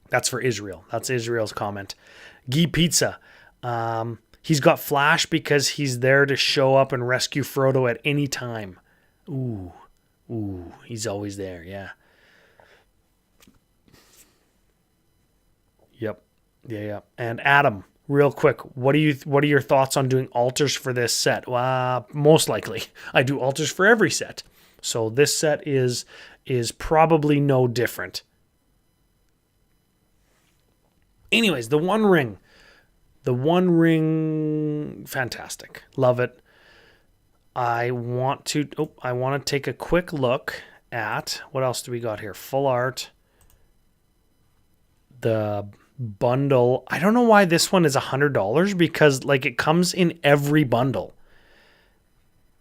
A: That's for Israel. That's Israel's comment. Guy Pizza. He's got flash because he's there to show up and rescue Frodo at any time. Ooh, he's always there, yeah. Yep. Yeah. And Adam, real quick, what are your thoughts on doing altars for this set? Most likely. I do altars for every set. So this set is probably no different. Anyways, the One Ring. The One Ring, fantastic. Love it. I want to take a quick look at, what else do we got here? Full art. The bundle. I don't know why this one is $100 because like it comes in every bundle.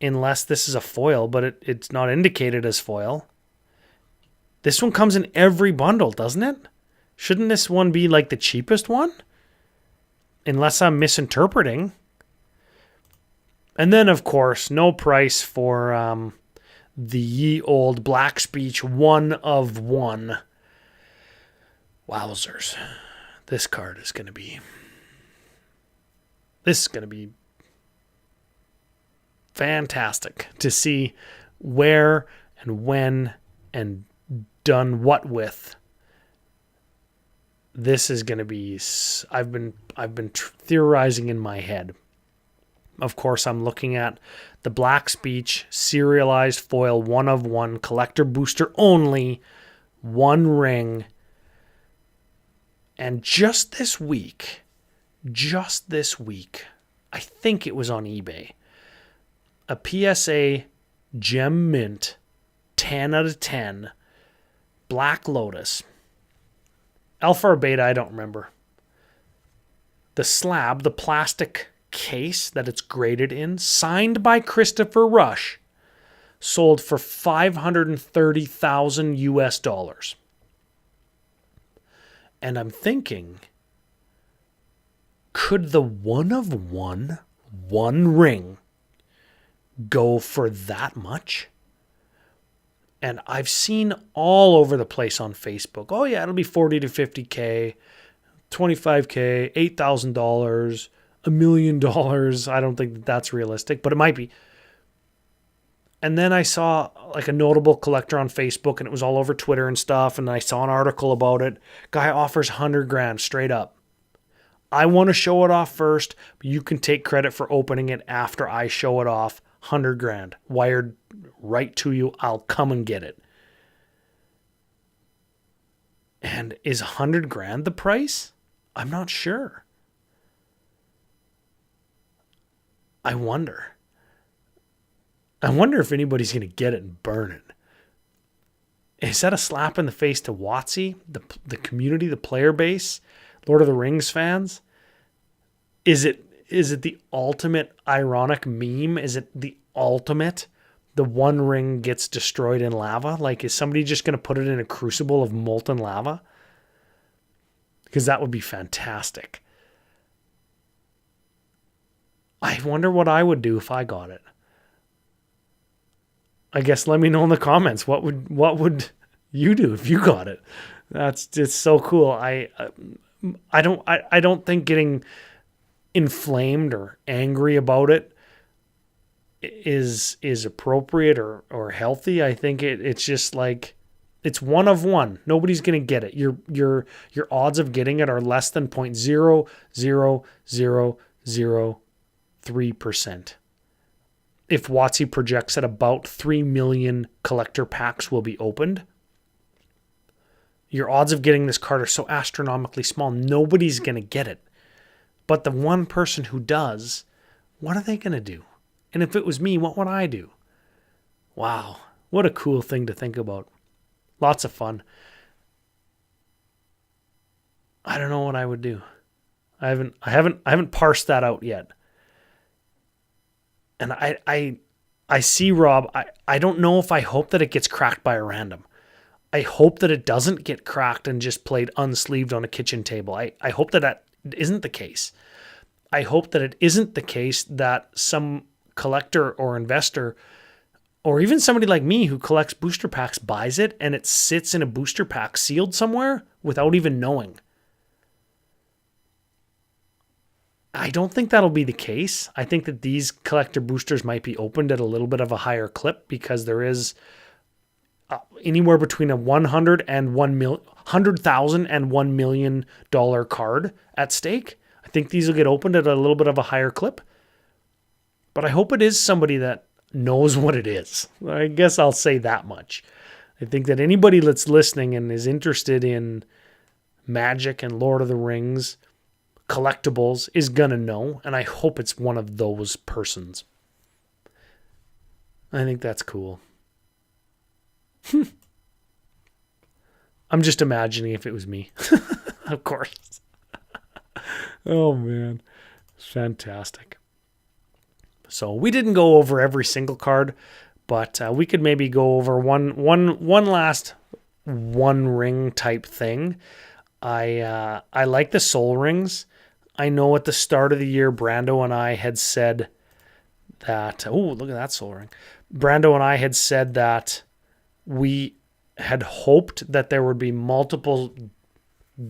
A: Unless this is a foil, but it's not indicated as foil. This one comes in every bundle, doesn't it? Shouldn't this one be like the cheapest one? Unless I'm misinterpreting. And then, of course, no price for the ye old Black Speech 1 of 1. Wowzers. This card is going to be... This is going to be fantastic to see where and when and done what with. This is going to be... I've been theorizing in my head. Of course, I'm looking at the Black Speech serialized foil 1 of 1 collector booster only, One Ring. And just this week, I think it was on eBay, a PSA Gem Mint 10 out of 10 Black Lotus. Alpha or beta, I don't remember. The slab, the plastic case that it's graded in, signed by Christopher Rush, sold for $530,000 US. And I'm thinking, could the 1 of 1 One Ring go for that much? And I've seen all over the place on Facebook, oh yeah, it'll be 40 to 50K, 25K, $8,000, $1 million. I don't think that's realistic, but it might be. And then I saw like a notable collector on Facebook, and it was all over Twitter and stuff, and I saw an article about it. Guy offers $100,000 straight up. I want to show it off first, but you can take credit for opening it after I show it off. $100,000 wired right to you. I'll come and get it. And is $100,000 the price? I'm not sure. I wonder if anybody's going to get it and burn it. Is that a slap in the face to WotC, the community, the player base, Lord of the Rings fans? Is it the ultimate ironic meme? Is it the ultimate the one ring gets destroyed in lava? Like, is somebody just going to put it in a crucible of molten lava? Because that would be fantastic. I wonder what I would do if I got it. I guess let me know in the comments. What would you do if you got it? That's just so cool. I don't think getting inflamed or angry about it is appropriate or healthy. I think it's just like, it's one of one. Nobody's gonna get it. Your odds of getting it are less than 0.00003%. If WotC projects that about 3 million collector packs will be opened, your odds of getting this card are so astronomically small, nobody's going to get it. But the one person who does, what are they going to do? And if it was me, what would I do? Wow, what a cool thing to think about. Lots of fun. I don't know what I would do. I haven't parsed that out yet. And I see, Rob, I don't know if I hope that it gets cracked by a random. I hope that it doesn't get cracked and just played unsleeved on a kitchen table. I hope that isn't the case. I hope that it isn't the case that some collector or investor, or even somebody like me who collects booster packs, buys it and it sits in a booster pack sealed somewhere without even knowing. I don't think that'll be the case. I think that these collector boosters might be opened at a little bit of a higher clip because there is anywhere between a $100,000 and $1 million card at stake. I think these will get opened at a little bit of a higher clip. But I hope it is somebody that knows what it is. I guess I'll say that much. I think that anybody that's listening and is interested in Magic and Lord of the Rings collectibles is gonna know, and I hope it's one of those persons. I think that's cool. I'm just imagining if it was me. Of course. Oh man, it's fantastic. So we didn't go over every single card, but we could maybe go over one last one ring type thing. I like the soul rings. I know at the start of the year, Brando and I had said that, oh, look at that soul ring. Brando and I had said that we had hoped that there would be multiple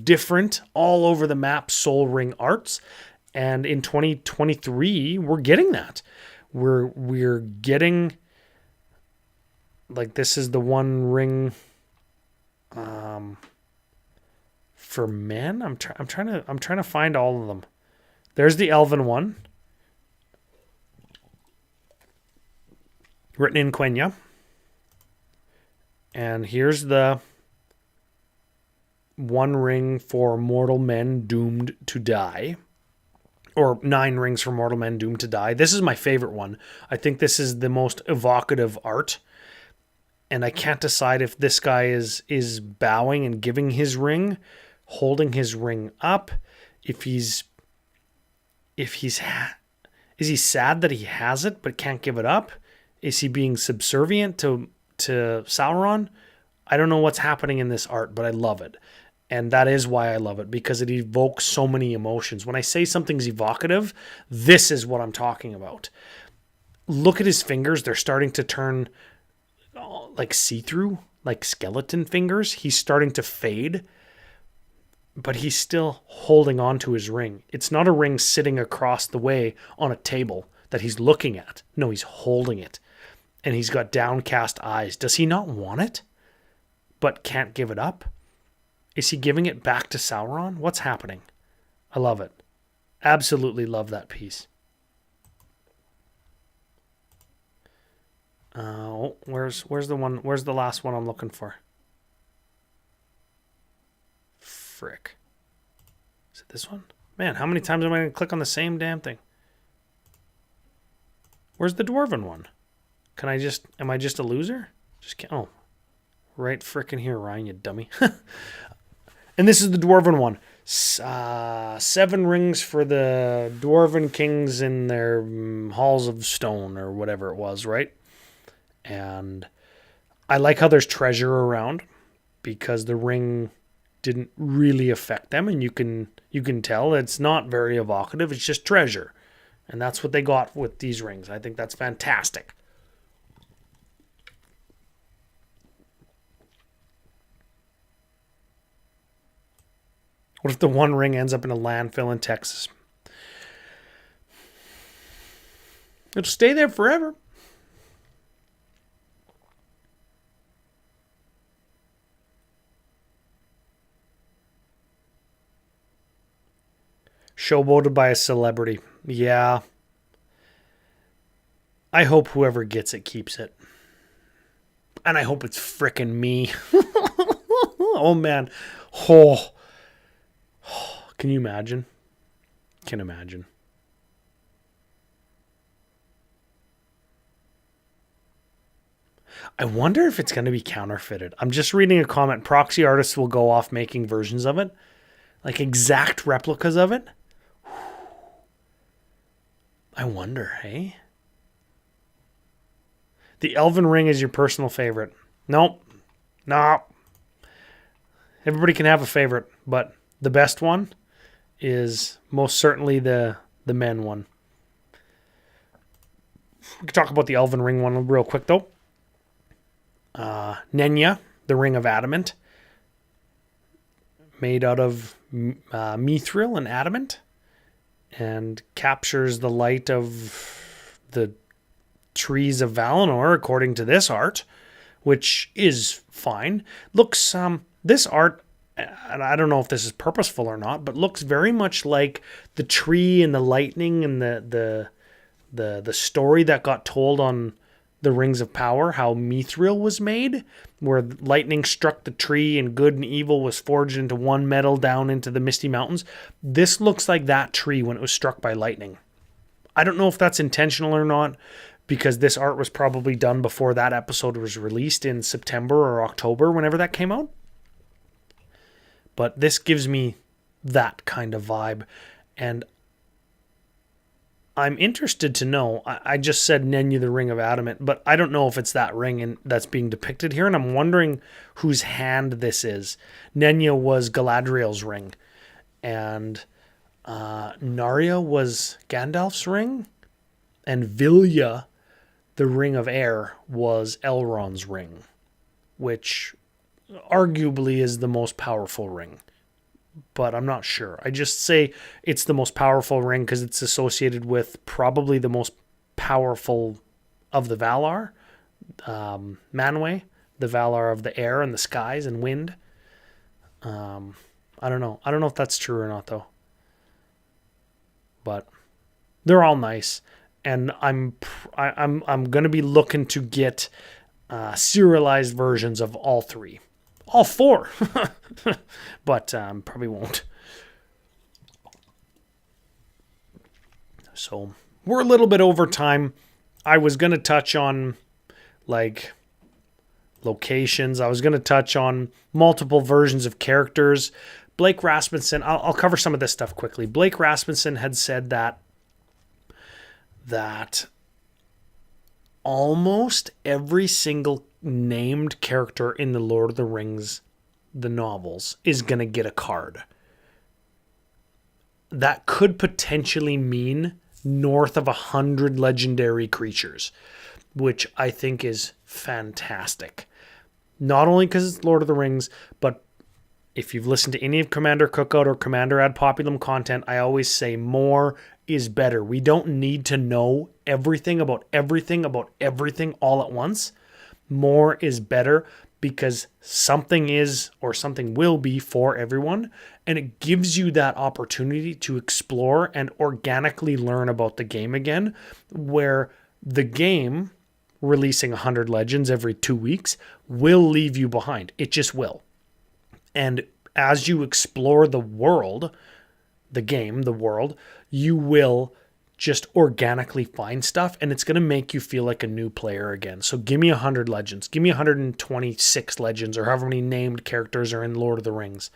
A: different all over the map soul ring arts. And in 2023, we're getting that. We're getting, like, this is the one ring for men. I'm trying to find all of them. There's the Elven one, written in Quenya. And here's the one ring for mortal men doomed to die. Or 9 rings for mortal men doomed to die. This is my favorite one. I think this is the most evocative art. And I can't decide if this guy is bowing and giving his ring, holding his ring up, is he sad that he has it but can't give it up? Is he being subservient to Sauron? I don't know what's happening in this art, but I love it. And that is why I love it, because it evokes so many emotions. When I say something's evocative, this is what I'm talking about. Look at his fingers. They're starting to turn like see-through, like skeleton fingers. He's starting to fade, but he's still holding on to his ring. It's not a ring sitting across the way on a table that he's looking at. No, he's holding it. And he's got downcast eyes. Does he not want it, but can't give it up? Is he giving it back to Sauron? What's happening? I love it. Absolutely love that piece. Where's the one? Where's the last one I'm looking for? Frick. Is it this one? Man, how many times am I going to click on the same damn thing? Where's the dwarven one? Am I just a loser? Oh, right frickin' here, Ryan, you dummy. And this is the dwarven one. 7 rings for the dwarven kings in their halls of stone or whatever it was, right? And I like how there's treasure around because the ring didn't really affect them, and you can tell it's not very evocative. It's just treasure. And that's what they got with these rings. I think that's fantastic. What if the one ring ends up in a landfill in Texas? It'll stay there forever. Showboated by a celebrity. Yeah. I hope whoever gets it keeps it. And I hope it's frickin' me. Oh, man. Oh. Can you imagine? Can imagine. I wonder if it's going to be counterfeited. I'm just reading a comment. Proxy artists will go off making versions of it. Like exact replicas of it. I wonder, hey? The Elven Ring is your personal favorite. Nope. Everybody can have a favorite, but the best one is most certainly the men one. We can talk about the Elven Ring one real quick, though. Nenya, the Ring of Adamant, made out of mithril and adamant, and captures the light of the trees of Valinor, according to this art, which is fine. Looks, this art, and I don't know if this is purposeful or not, but looks very much like the tree and the lightning and the story that got told on the Rings of Power, how mithril was made, where lightning struck the tree and good and evil was forged into one metal down into the Misty Mountains. This looks like that tree when it was struck by lightning. I don't know if that's intentional or not, because this art was probably done before that episode was released in September or October, whenever that came out. But this gives me that kind of vibe. And I'm interested to know, I just said Nenya, the Ring of Adamant, but I don't know if it's that ring that's being depicted here, and I'm wondering whose hand this is. Nenya was Galadriel's ring, and Narya was Gandalf's ring, and Vilya, the Ring of Air, was Elrond's ring, which arguably is the most powerful ring. But I'm not sure. I just say it's the most powerful ring because it's associated with probably the most powerful of the Valar. Manwë, the Valar of the air and the skies and wind. I don't know. I don't know if that's true or not, though. But they're all nice. And I'm going to be looking to get serialized versions of all three. All four. But probably won't. So we're a little bit over time. I was going to touch on like locations. I was going to touch on multiple versions of characters. Blake Rasmussen, I'll cover some of this stuff quickly. Blake Rasmussen had said that almost every single named character in the Lord of the Rings, the novels, is going to get a card. That could potentially mean north of 100 legendary creatures, which I think is fantastic. Not only because it's Lord of the Rings, but if you've listened to any of Commander Cookout or Commander Ad Populum content, I always say more is better. We don't need to know everything about everything all at once. More is better because something is or something will be for everyone, and it gives you that opportunity to explore and organically learn about the game again, where the game releasing 100 legends every 2 weeks will leave you behind. It just will. And as you explore the world, the game, the world, you will just organically find stuff, and it's going to make you feel like a new player again. So give me 100 legends. Give me 126 legends, or however many named characters are in Lord of the Rings.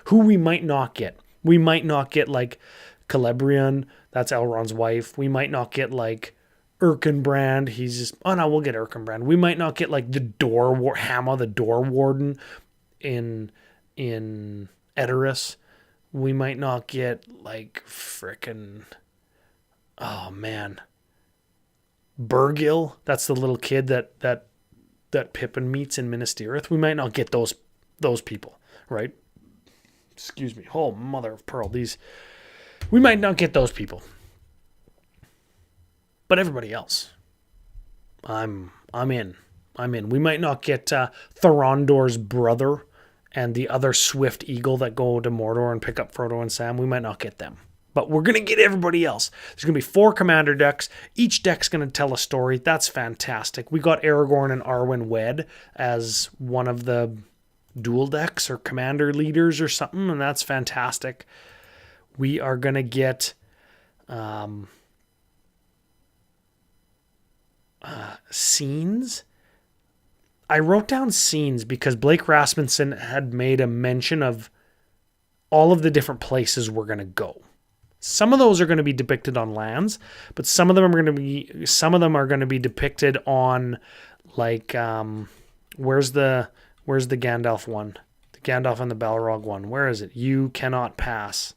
A: Who we might not get. We might not get like Celebrian, that's Elrond's wife. We might not get like Erkenbrand. He's just, oh no, we'll get Erkenbrand. We might not get like Hamma, the door warden in Edoras. We might not get like frickin', oh man, Burgil. That's the little kid that Pippin meets in Minas Tirith. We might not get those people, right? Excuse me. Oh, mother of pearl. We might not get those people. But everybody else, I'm in. We might not get Thorondor's brother and the other swift eagle that go to Mordor and pick up Frodo and Sam. We might not get them. But we're going to get everybody else. There's going to be 4 commander decks. Each deck's going to tell a story. That's fantastic. We got Aragorn and Arwen wed as one of the dual decks or commander leaders or something, and that's fantastic. We are going to get scenes. I wrote down scenes because Blake Rasmussen had made a mention of all of the different places we're going to go. Some of those are going to be depicted on lands, but some of them are going to be depicted on like where's the Gandalf one? The Gandalf and the Balrog one. Where is it? You cannot pass.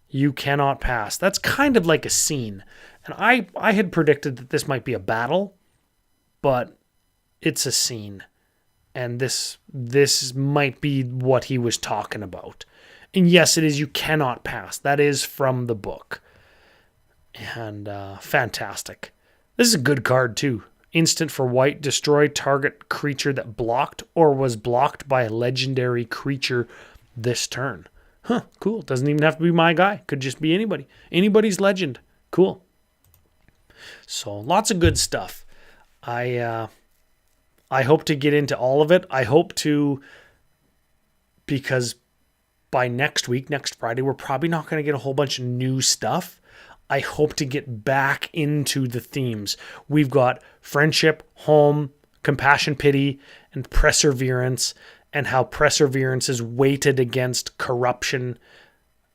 A: You cannot pass. That's kind of like a scene. And I had predicted that this might be a battle, but it's a scene. And this might be what he was talking about. And yes, it is You Cannot Pass. That is from the book. And fantastic. This is a good card too. Instant for white. Destroy target creature that blocked or was blocked by a legendary creature this turn. Huh, cool. Doesn't even have to be my guy. Could just be anybody. Anybody's legend. Cool. So lots of good stuff. I hope to get into all of it. I hope to, because by next week, next Friday, we're probably not going to get a whole bunch of new stuff. I hope to get back into the themes. We've got friendship, home, compassion, pity, and perseverance, and how perseverance is weighted against corruption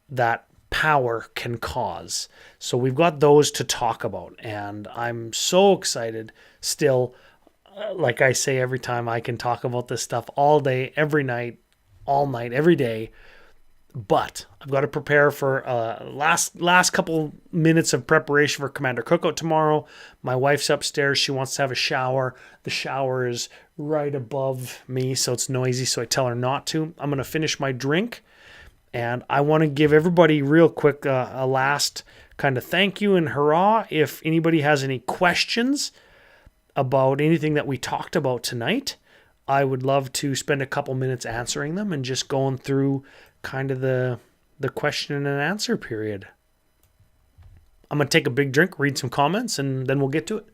A: that power can cause. So we've got those to talk about, and I'm so excited still. Like I say every time, I can talk about this stuff all day, every night, all night, every day. But I've got to prepare for last couple minutes of preparation for Commander Cookout tomorrow. My wife's upstairs. She wants to have a shower. The shower is right above me, so it's noisy, so I tell her not to. I'm going to finish my drink, and I want to give everybody real quick a last kind of thank you and hurrah. If anybody has any questions about anything that we talked about tonight, I would love to spend a couple minutes answering them and just going through kind of the question and answer period. I'm going to take a big drink, read some comments, and then we'll get to it.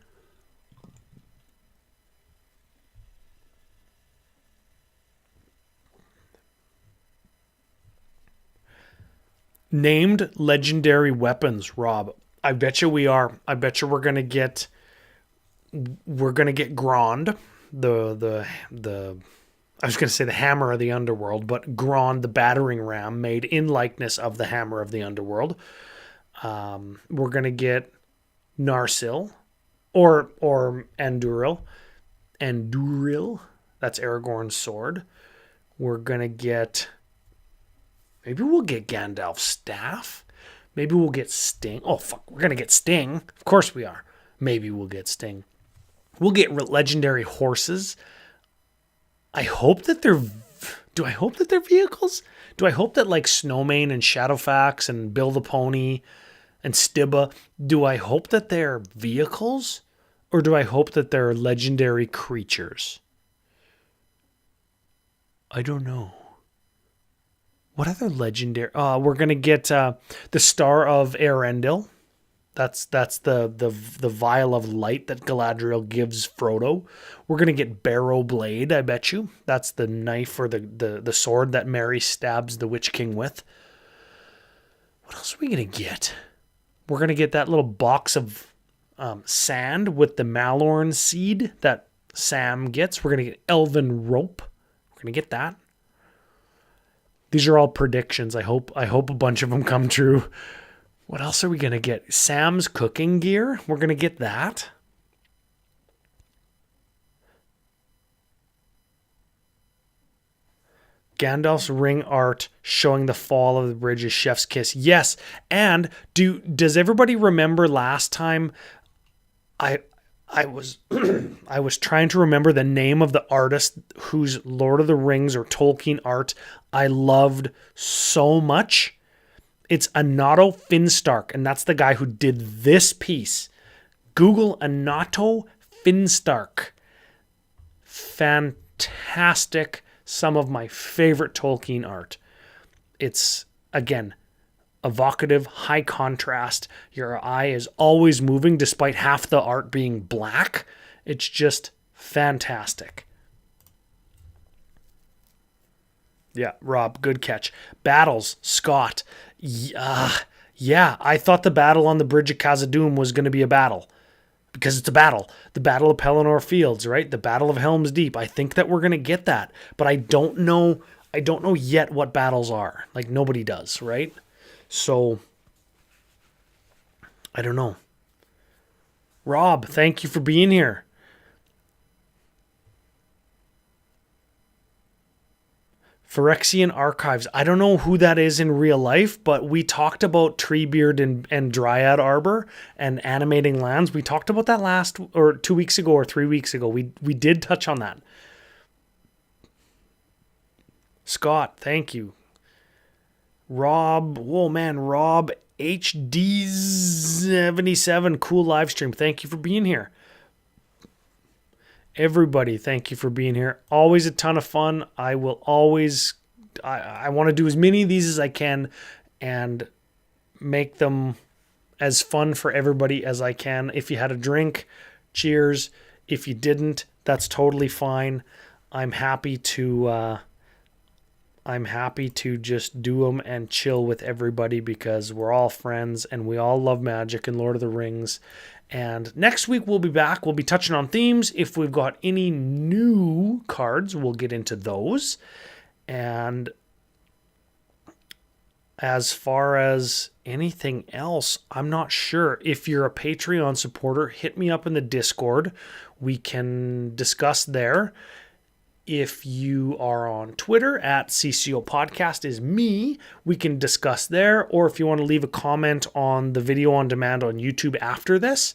A: Named legendary weapons, Rob. I bet you we are. I bet you we're going to get Grond, the I was going to say the hammer of the underworld, but Grond, the battering ram, made in likeness of the hammer of the underworld. We're going to get Narsil, or Anduril. That's Aragorn's sword. We're going to get, maybe we'll get Gandalf's staff. Maybe we'll get Sting. Oh, fuck, we're going to get Sting. Of course we are. Maybe we'll get Sting. We'll get legendary horses. I hope that they're vehicles? Do I hope that like Snowmane and Shadowfax and Bill the Pony and Stibba, do I hope that they're vehicles? Or do I hope that they're legendary creatures? I don't know. What other legendary? We're going to get the Star of Eärendil. That's the vial of light that Galadriel gives Frodo. We're going to get Barrow Blade, I bet you. That's the knife or the sword that Merry stabs the Witch King with. What else are we going to get? We're going to get that little box of sand with the Malorn seed that Sam gets. We're going to get Elven Rope. We're going to get that. These are all predictions. I hope a bunch of them come true. What else are we going to get? Sam's cooking gear. We're going to get that. Gandalf's ring art showing the fall of the bridge is Chef's Kiss. Yes. And does everybody remember last time I was I was trying to remember the name of the artist whose Lord of the Rings or Tolkien art I loved so much? It's Anato Finstark, and that's the guy who did this piece. Google Anato Finstark. Fantastic. Some of my favorite Tolkien art. It's, again, evocative, high contrast. Your eye is always moving despite half the art being black. It's just fantastic. Yeah, Rob, good catch. Battles, Scott. Yeah, I thought the battle on the Bridge of Khazad-dûm was going to be a battle. Because it's a battle. The Battle of Pelennor Fields, right? The Battle of Helm's Deep. I think that we're going to get that. But I don't know yet what battles are. Like, nobody does, right? So, I don't know. Rob, thank you for being here. Phyrexian Archives. I don't know who that is in real life, but we talked about Treebeard and Dryad Arbor and animating lands. We talked about that 2 weeks ago or 3 weeks ago. We did touch on that. Scott, thank you. Rob, Rob HD77, cool live stream. Thank you for being here. Everybody, thank you for being here. Always a ton of fun. I will always, I want to do as many of these as I can and make them as fun for everybody as I can. If you had a drink, cheers. If you didn't, that's totally fine. I'm happy to just do them and chill with everybody because we're all friends and we all love magic and Lord of the Rings. And next week we'll be back. We'll be touching on themes. If we've got any new cards, we'll get into those. And as far as anything else, I'm not sure. If you're a Patreon supporter, hit me up in the Discord. We can discuss there. If you are on Twitter, at CCO Podcast is me, we can discuss there. Or if you want to leave a comment on the video on demand on YouTube after this,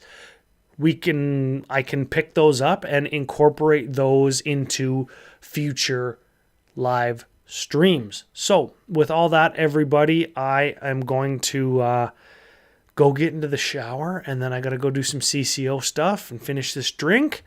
A: I can pick those up and incorporate those into future live streams. So with all that, everybody, I am going to go get into the shower, and then I got to go do some CCO stuff and finish this drink.